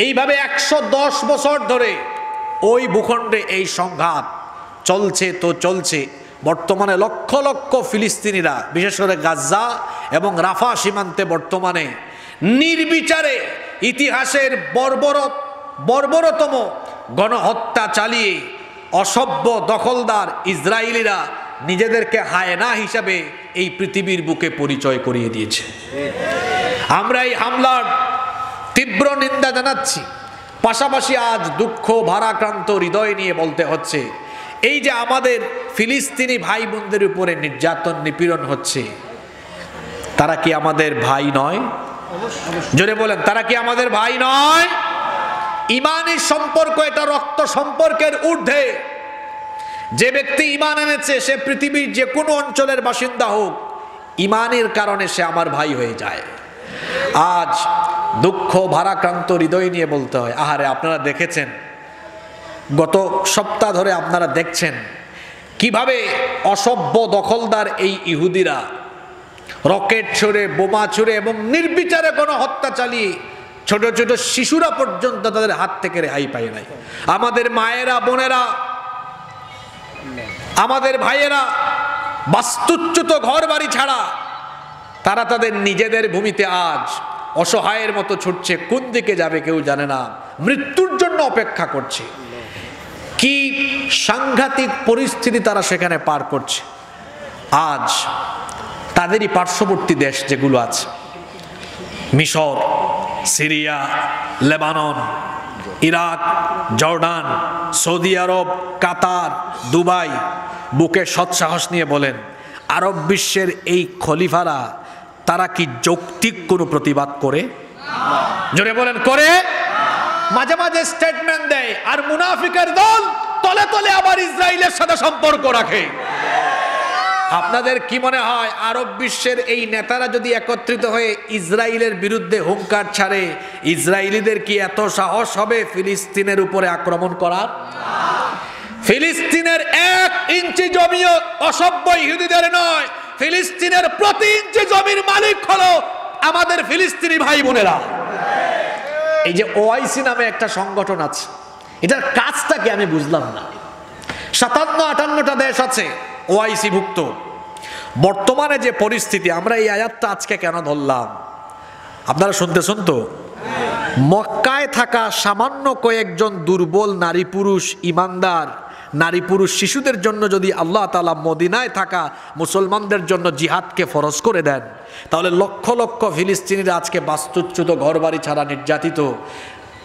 এইভাবে 110 বছর ধরে ওই ভূখণ্ডে এই সংঘাত চলছে তো চলছে। বর্তমানে লক্ষ লক্ষ ফিলিস্তিনিরা, বিশেষ করে গাজা এবং রাফা সীমান্তে বর্তমানে নির্বিচারে ইতিহাসের বর্বরতম গণহত্যা চালিয়ে অসভ্য দখলদার ইসরায়েলিরা নিজেদেরকে হায়না হিসাবে এই পৃথিবীর বুকে পরিচয় করিয়ে দিয়েছে। আমরা এই হামলার তীব্র নিন্দা জানাচ্ছি। পাশাপাশি আজ দুঃখ ভারাক্রান্ত হৃদয় নিয়ে বলতে হচ্ছে, এই যে আমাদের ফিলিস্তিনি ভাই বোনদের উপরে নির্যাতন নিপীড়ন হচ্ছে, তারা কি আমাদের ভাই নয়? জোরে বলেন, তারা কি আমাদের ভাই নয়? ইমানি সম্পর্ক এটা রক্ত সম্পর্কের ঊর্ধ্বে। যে ব্যক্তি ইমান এনেছে সে পৃথিবীর যে কোনো অঞ্চলের বাসিন্দা হোক, ইমানের কারণে সে আমার ভাই হয়ে যায়। আজ দুঃখ ভারাক্রান্ত হৃদয় নিয়ে বলতে হয়, আহারে আপনারা দেখেছেন গত সপ্তাহ ধরে আপনারা দেখছেন কিভাবে অসভ্য দখলদার এই ইহুদিরা রকেট ছুড়ে, বোমা ছুড়ে এবং নির্বিচারে কোনো হত্যা চালিয়ে ছোট ছোট শিশুরা পর্যন্ত তাদের হাত থেকে রেহাই পায় নাই। আমাদের মায়েরা, বোনেরা, আমাদের ভাইয়েরা বাস্তুচ্যুত ঘর বাড়ি ছাড়া তারা তাদের নিজেদের ভূমিতে আজ অসহায়ের মতো ছুটছে। কোন দিকে যাবে কেউ জানে না, মৃত্যুর জন্য অপেক্ষা করছে। কি সাংঘাতিক পরিস্থিতি তারা সেখানে পার করছে। আজ তাদেরই পার্শ্ববর্তী দেশ যেগুলো আছে, মিশর, Syria, Lebanon, Iraq, Jordan, Saudi আরব, কাতার, দুবাই বুকে সৎসাহস নিয়ে বলেন, আরব বিশ্বের এই খলিফারা তারা কি যৌক্তিক কোনো প্রতিবাদ করে? জোরে বলেন, করে? মাঝে মাঝে স্টেটমেন্ট দেয়, আর মুনাফিকের দল তলে তলে আবার ইসরায়েলের সাথে সম্পর্ক রাখে। আপনাদের কি মনে হয় আরব বিশ্বের এই নেতারা যদি একত্রিত হয়ে ইসরায়েলের বিরুদ্ধে হুঙ্কার ছাড়ে, ইসরায়েলিদের কি এত সাহস হবে ফিলিস্তিনের উপরে আক্রমণ করার? ফিলিস্তিনের 1 ইঞ্চি জমিও অসভ্য ইহুদিদের নয়, ফিলিস্তিনের প্রতি ইঞ্চি জমির মালিক হলো আমাদের ফিলিস্তিনি ভাই বোনেরা। এই যে ওআইসি নামে একটা সংগঠন আছে, এটার কাজটা কি আমি বুঝলাম না। 57-58টা দেশ আছে ওআইসি ভুক্ত। বর্তমানে যে পরিস্থিতি, আমরা এই আয়াতটা আজকে কেন ধরলাম আপনারা শুনতেছেন তো? মক্কায় থাকা সামান্য কয়েকজন দুর্বল নারী পুরুষ, ইমানদার নারী পুরুষ শিশুদের জন্য যদি আল্লাহ তাআলা মদিনায় থাকা মুসলমানদের জন্য জিহাদকে ফরজ করে দেন, তাহলে লক্ষ লক্ষ ফিলিস্তিনিরা আজকে বাস্তুচ্যুত ঘরবাড়ি ছাড়া নির্যাতিত,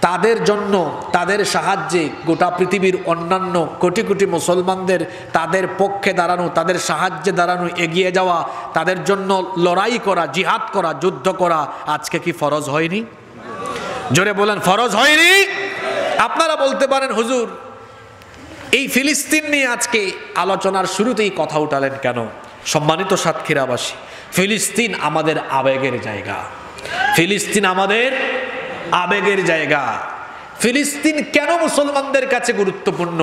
তাদের জন্য, তাদের সাহায্যে গোটা পৃথিবীর অন্যান্য কোটি কোটি মুসলমানদের তাদের পক্ষে দাঁড়ানো, তাদের সাহায্যে দাঁড়ানো, এগিয়ে যাওয়া, তাদের জন্য লড়াই করা, জিহাদ করা, যুদ্ধ করা আজকে কি ফরজ হয়নি? জোরে বলেন, ফরজ হয়নি? আপনারা বলতে পারেন, হুজুর এই ফিলিস্তিন নিয়ে আজকে আলোচনার শুরুতেই কথা উঠালেন কেন? সম্মানিত সাতক্ষীরাবাসী, ফিলিস্তিন আমাদের আবেগের জায়গা। ফিলিস্তিন আমাদের আবেগের জায়গা। ফিলিস্তিন কেন মুসলমানদের কাছে গুরুত্বপূর্ণ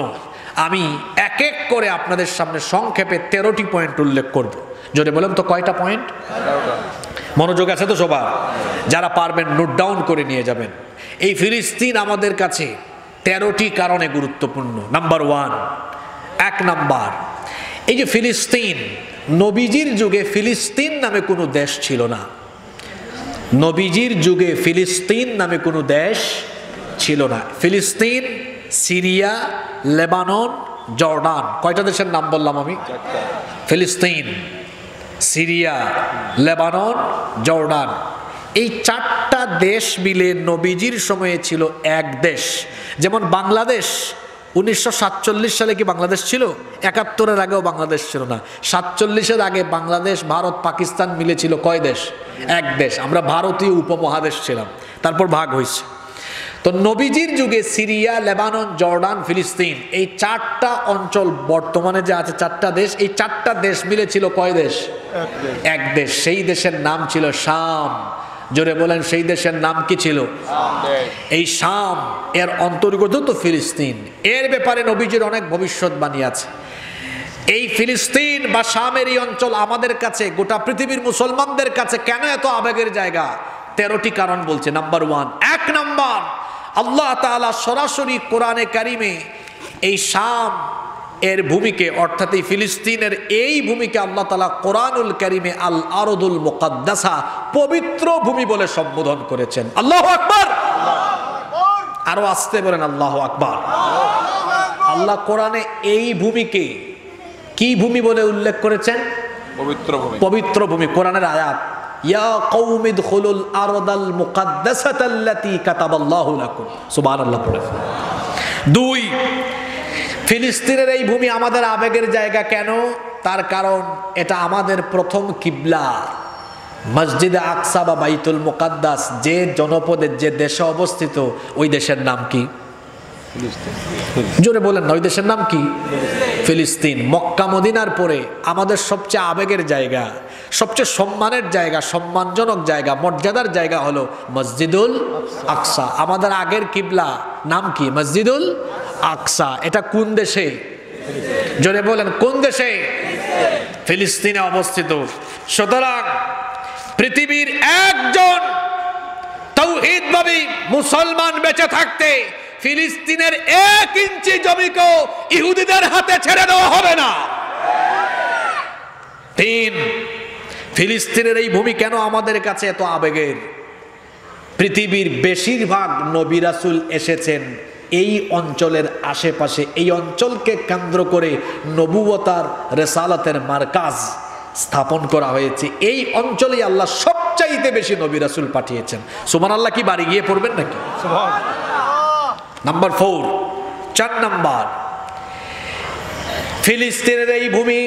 আমি এক এক করে আপনাদের সামনে সংক্ষেপে 13টি পয়েন্ট উল্লেখ করব। জোরে বললাম তো, কয়টা পয়েন্ট? মনোযোগ আছে তো সবার? যারা পারবেন নোট ডাউন করে নিয়ে যাবেন। এই ফিলিস্তিন আমাদের কাছে 13টি কারণে গুরুত্বপূর্ণ। নাম্বার 1, 1 নাম্বার, এই যে ফিলিস্তিন, নবীজির যুগে ফিলিস্তিন নামে কোনো দেশ ছিল না। নবীজির যুগে ফিলিস্তিন নামে কোনো দেশ ছিল না। ফিলিস্তিন, সিরিয়া, লেবানন, জর্ডান, কয়টা দেশের নাম বললাম আমি? ফিলিস্তিন, সিরিয়া, লেবানন, জর্ডান, এই 4টা দেশ মিলে নবীজির সময়ে ছিল এক দেশ। যেমন বাংলাদেশ 1947 সালে কি বাংলাদেশ ছিল? 71-এর আগেও বাংলাদেশ ছিল না। 47-এর আগে বাংলাদেশ, ভারত, পাকিস্তান মিলে ছিল কয় দেশ? এক দেশ। আমরা ভারতীয় উপমহাদেশ ছিলাম, তারপর ভাগ হয়েছে। তো নবীজির যুগে সিরিয়া, লেবানন, জর্ডান, ফিলিস্তিন, এই 4টা অঞ্চল বর্তমানে যে আছে 4টা দেশ, এই 4টা দেশ মিলে ছিল কয় দেশ? এক দেশ। সেই দেশের নাম ছিল শাম। জোরে বলেন, সেই দেশের নাম কি ছিল? এই শাম এর অন্তর্গত তো ফিলিস্তিন। এর ব্যাপারে নবীজির অনেক ভবিষ্যৎবাণী আছে। এই ফিলিস্তিন বা শামের এই অঞ্চল আমাদের কাছে, গোটা পৃথিবীর মুসলমানদের কাছে কেন এত আবেগের জায়গা? 13টি কারণ বলছে। নাম্বার 1, 1 নাম্বার, আল্লাহ তাআলা সরাসরি কোরআনে কারিমে এই শাম এর ভূমিকে, অর্থাৎ এই ফিলিস্তিনের এই ভূমিকে আল্লাহ তাআলা কোরআনুল কারিমে আল আরদুল মুকাদ্দাসা, পবিত্র ভূমি বলে সম্বোধন করেছেন। আল্লাহু আকবার। আরো আস্তে বলেন, আল্লাহু আকবার। আল্লাহ কোরআনে এই ভূমিকে কি ভূমি বলে উল্লেখ করেছেন? পবিত্র ভূমি। পবিত্র ভূমি। কোরআনের আয়াত, ইয়া কওমি দুখুলুল আরদাল মুকাদ্দাসাতাল্লাতী কাতাবাল্লাহু লাকুম। সুবহানাল্লাহ পড়ে। 2, ফিলিস্তিনের এই ভূমি আমাদের আবেগের জায়গা কেন? তার কারণ এটা আমাদের প্রথম কিবলা। মসজিদে আকসা বা বাইতুল মুকাদ্দাস যে জনপদে, যে দেশে অবস্থিত, ওই দেশের নাম কি? জোরে বলেন না, ওই দেশের নাম কি? ফিলিস্তিন। মক্কা মদিনার পরে আমাদের সবচেয়ে আবেগের জায়গা, সবচেয়ে সম্মানের জায়গা, সম্মানজনক জায়গা, মর্যাদার জায়গা হলো মসজিদুল আকসা। আমাদের আগের কিবলা নাম কি? মসজিদুল আকসা। এটা কোন দেশে? জোরে বলেন, কোন দেশে? ফিলিস্তিনে অবস্থিত। সুতরাং পৃথিবীর একজন তাওহীদবাদী মুসলমান বেঁচে থাকতে ফিলিস্তিনের 1 ইঞ্চি জমিকেও ইহুদিদের হাতে ছেড়ে দেওয়া হবে না। 3, ফিলিস্তিনের এই ভূমি কেন আমাদের কাছে এত আবেগের? পৃথিবীর বেশিরভাগ নবী রাসূল এসেছেন এই অঞ্চলের আশেপাশে। এই অঞ্চলকে কেন্দ্র করে নবুয়তার রিসালাতের মারকাজ স্থাপন করা হয়েছে। এই অঞ্চলেই আল্লাহ সবচাইতে বেশি নবী রাসূল পাঠিয়েছেন। সুবহানাল্লাহ কি বাড়ি গিয়ে পড়বেন নাকি? নাম্বার 4, 4 নাম্বার, ফিলিস্তিনের এই ভূমি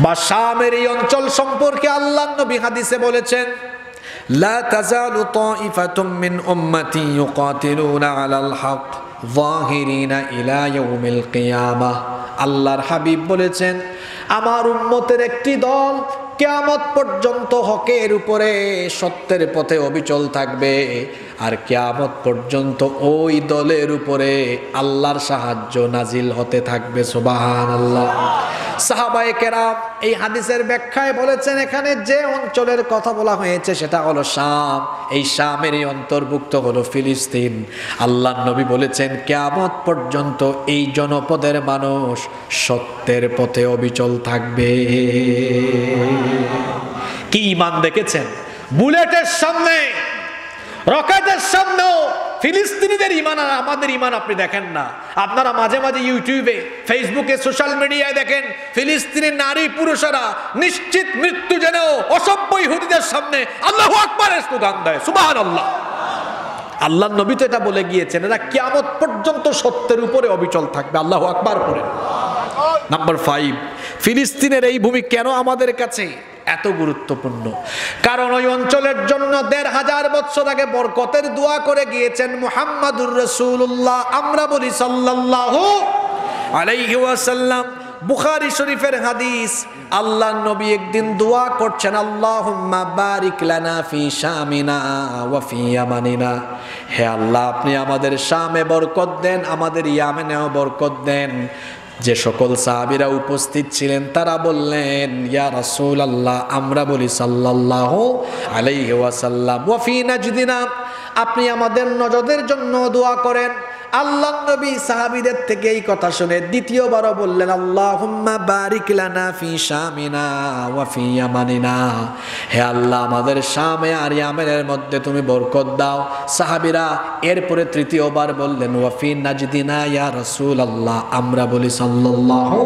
বা শামের এই অঞ্চল সম্পর্কে আল্লাহর নবী হাদিসে বলেছেন, লা তাজালু তাইফাতুম মিন উম্মতি ইউকাতিলুনা আলাল হক যাহিরিনা ইলা ইয়াউমিল কিয়ামাহ। আল্লাহর হাবিব বলেছেন, আমার উম্মতের একটি দল কিয়ামত পর্যন্ত হকের উপরে সত্যের পথে অবিচল থাকবে, আর কিয়ামত পর্যন্ত ওই দলের উপরে আল্লাহর সাহায্য নাজিল হতে থাকবে। সুবহানাল্লাহ। সাহাবায়ে কেরাম এই হাদিসের ব্যাখ্যায় বলেছেন, এখানে যে অঞ্চলের কথা বলা হয়েছে সেটা হলো শাম। এই শামেরই অন্তর্ভুক্ত হলো ফিলিস্তিন। আল্লাহর নবী বলেছেন, কিয়ামত পর্যন্ত এই জনপদের মানুষ সত্যের পথে অবিচল থাকবে। কি ঈমান দেখেছেন? বুলেটের সামনে, রকেটের সামনেও ফিলিস্তিনিদের ঈমান আর আমাদের ঈমান আপনি দেখেন না। আপনারা মাঝে মাঝে ইউটিউবে, ফেসবুকে, সোশ্যাল মিডিয়ায় দেখেন ফিলিস্তিনের নারী পুরুষেরা নিশ্চিত মৃত্যু জেনেও অসভ্য ইহুদিদের সামনে আল্লাহু আকবারের স্লোগান দেয়। সুবহানাল্লাহ। আল্লাহর নবী তো এটা বলে গিয়েছেন, এরা কিয়ামত পর্যন্ত সত্যের উপরে অবিচল থাকবে। আল্লাহু আকবার পড়েন। নাম্বার 5, ফিলিস্তিনের এই ভূমি কেন আমাদের কাছে এত গুরুত্বপূর্ণ? কারণ ওই অঞ্চলের জন্য 1500 বছর আগে বরকতের দোয়া করে গিয়েছেন মুহাম্মাদুর রাসূলুল্লাহ। আমরা বলি সাল্লাল্লাহু আলাইহি ওয়াসাল্লাম। বুখারী শরীফের হাদিস, আল্লাহর নবী একদিন দোয়া করছেন, আল্লাহুম্মা বারিক লানা ফি শামিনা ওয়া ফি ইয়ামানিনা। হে আল্লাহ, আপনি আমাদের শামে বরকত দেন, আমাদের ইয়ামেনেও বরকত দেন। যে সকল সাহাবীরা উপস্থিত ছিলেন তারা বললেন, ইয়া রাসূলুল্লাহ, আমরা বলি সাল্লাল্লাহু আলাইহি ওয়াসাল্লাম, ওয়া ফি নাজদিনা, আপনি আমাদের নজদের জন্য দোয়া করেন। আল্লাহর নবী সাহাবীদের থেকে এই কথা শুনে দ্বিতীয়বারও বললেন, আল্লাহুম্মা বারিক লানা ফি শামিনা ওয়া ফি ইয়ামানিনা। হে আল্লাহ, আমাদের শামে আর ইয়ামেনের মধ্যে তুমি বরকত দাও। সাহাবীরা এরপরে তৃতীয়বার বললেন, ওয়া ফি নাজদিনা ইয়া রাসূলুল্লাহ, আমরা বলি সাল্লাল্লাহু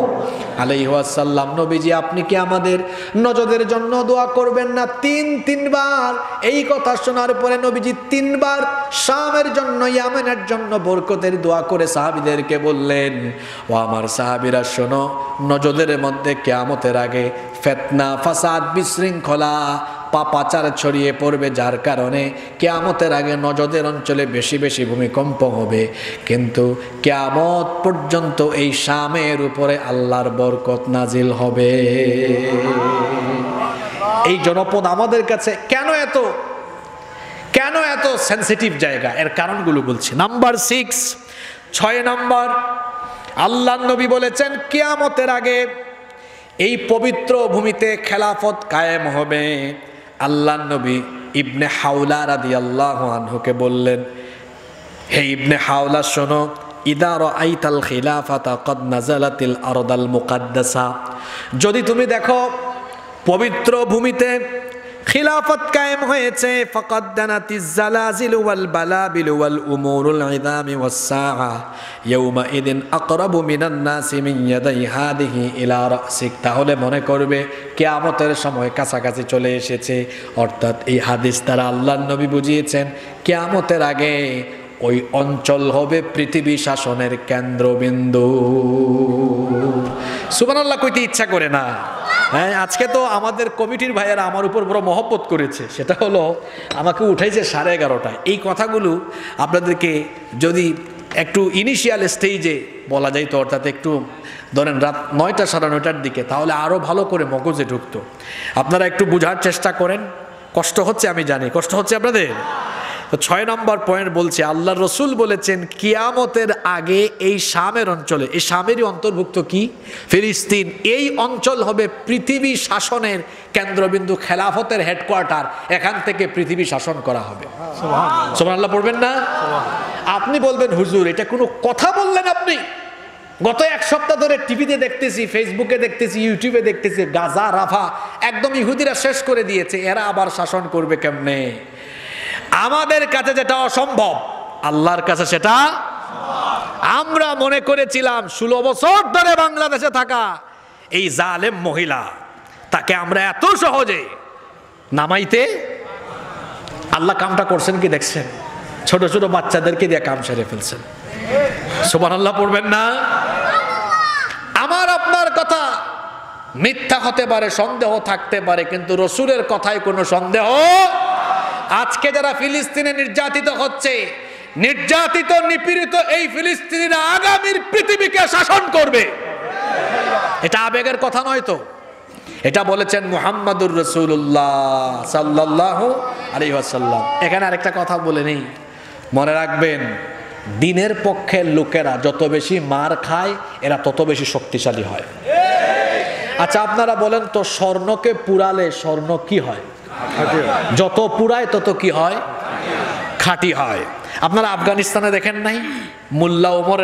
আলাইহি ওয়াসাল্লাম, নবীজি আপনি কি আমাদের নজদের জন্য দোয়া করবেন না? 3বার এই কথা শোনার পরে নবীজি 3বার শামের জন্য, ইয়ামেনের জন্য বরকতের দোয়া করে সাহাবীদেরকে বললেন, ও আমার সাহাবীরা শোনো, নজদের মধ্যে কিয়ামতের আগে ফিতনা, ফাসাদ, বিশৃঙ্খলা, পাপাচার ছড়িয়ে পড়বে, যার কারণে কিয়ামতের আগে নজদের অঞ্চলে বেশি বেশি ভূমিকম্প হবে। কিন্তু কিয়ামত পর্যন্ত এই শামের উপরে আল্লাহর বরকত নাজিল হবে। এই জনপদ আমাদের কাছে কেন এত সেনসিটিভ জায়গা? এর কারণগুলো বলছি। নাম্বার 6 নাম্বার, আল্লাহর নবী বলেছেন কিয়ামতের আগে এই পবিত্র ভূমিতে খেলাফত কায়েম হবে। আল্লাহর নবী ইবনে হাওলা রাদিয়াল্লাহু আনহুকে বললেন, হে ইবনে হাওলা শোনো, ইদা রাআইতাল খিলাফাতা ক্বাদ নাযালাতিল আরদাল মুকাদ্দাসা, যদি তুমি দেখো পবিত্র ভূমিতে খিলাফত কায়েম হয়েছে, ফাকাদ দানাতিজ জালাজিল ওয়াল বালাবিল ওয়াল উমুরুল ইযামি ওয়াস সাআ ইয়াউমা ইদিন আকরাবু মিনান নাসি মিন ইয়াদাই হাদিহি ইলা রাসিক, তাহলে মনে করবে কিয়ামতের সময় কাছাকাছি চলে এসেছে। অর্থাৎ এই হাদিস দ্বারা আল্লাহর নবী বুঝিয়েছেন কিয়ামতের আগে ওই অঞ্চল হবে পৃথিবী শাসনের কেন্দ্রবিন্দু। সুবহানাল্লাহ কইতে ইচ্ছা করে না। হ্যাঁ, আজকে তো আমাদের কমিটির ভাইয়েরা আমার উপর বড় মহব্বত করেছে, সেটা হলো আমাকে উঠাইছে 11:30টায়। এই কথাগুলো আপনাদেরকে যদি একটু ইনিশিয়াল স্টেজে বলা যায় তো, অর্থাৎ একটু ধরেন রাত 9টা 9:30টার দিকে, তাহলে আরও ভালো করে মগজে ঢুকতো। আপনারা একটু বোঝার চেষ্টা করেন। কষ্ট হচ্ছে, আমি জানি কষ্ট হচ্ছে আপনাদের। তো তো 6 নম্বর পয়েন্ট বলছে, আল্লাহ রসুল বলেছেন কিয়ামতের আগে এই শামের অঞ্চলে, এই শামেরই অন্তর্ভুক্ত কি ফিলিস্তিন, এই অঞ্চল হবে পৃথিবী শাসনের কেন্দ্রবিন্দু, খেলাফতের হেডকোয়ার্টার, এখান থেকে পৃথিবী শাসন করা হবে। সুবহানাল্লাহ পড়বেন না? আপনি বলবেন হুজুর এটা কোনো কথা বললেন আপনি? গত এক সপ্তাহ ধরে টিভিতে দেখতেছি, ফেসবুকে দেখতেছি, ইউটিউবে দেখতেছি, গাজা রাফা একদম ইহুদিরা শেষ করে দিয়েছে, এরা আবার শাসন করবে কেমনে? আমাদের কাছে যেটা অসম্ভব, আল্লাহর কাছে সেটা। আমরা মনে করেছিলাম 16 বছর ধরে বাংলাদেশে থাকা এই জালেম মহিলা, তাকে আমরা এত সহজে নামাইতে, আল্লাহ কামটা করছেন কি দেখছেন? ছোট ছোট বাচ্চাদেরকে দিয়ে কাম সেরে ফেলছেন। সুবহানাল্লাহ পড়বেন না? আমার আপনার কথা মিথ্যা হতে পারে, সন্দেহ থাকতে পারে, কিন্তু রসুলের কথায় কোনো সন্দেহ। আজকে যারা ফিলিস্তিনে নির্যাতিত হচ্ছে, নির্যাতিত নিপীড়িত এই ফিলিস্তিনিরা আগামীর পৃথিবীকে শাসন করবে, এটা আবেগের কথা নয় তো, এটা বলেছেন মুহাম্মাদুর রাসূলুল্লাহ সাল্লাল্লাহু আলাইহি ওয়াসাল্লাম। এখানে আরেকটা কথা বলে নেই, মনে রাখবেন, দিনের পক্ষের লোকেরা যত বেশি মার খায় এরা তত বেশি শক্তিশালী হয়। আচ্ছা আপনারা বলেন তো, স্বর্ণকে পুরালে স্বর্ণ কি হয়? যত পুরায় তত কি হয়? খাঁটি হয়। আপনারা আফগানিস্তানে দেখেন নাই, মোল্লা ওমরের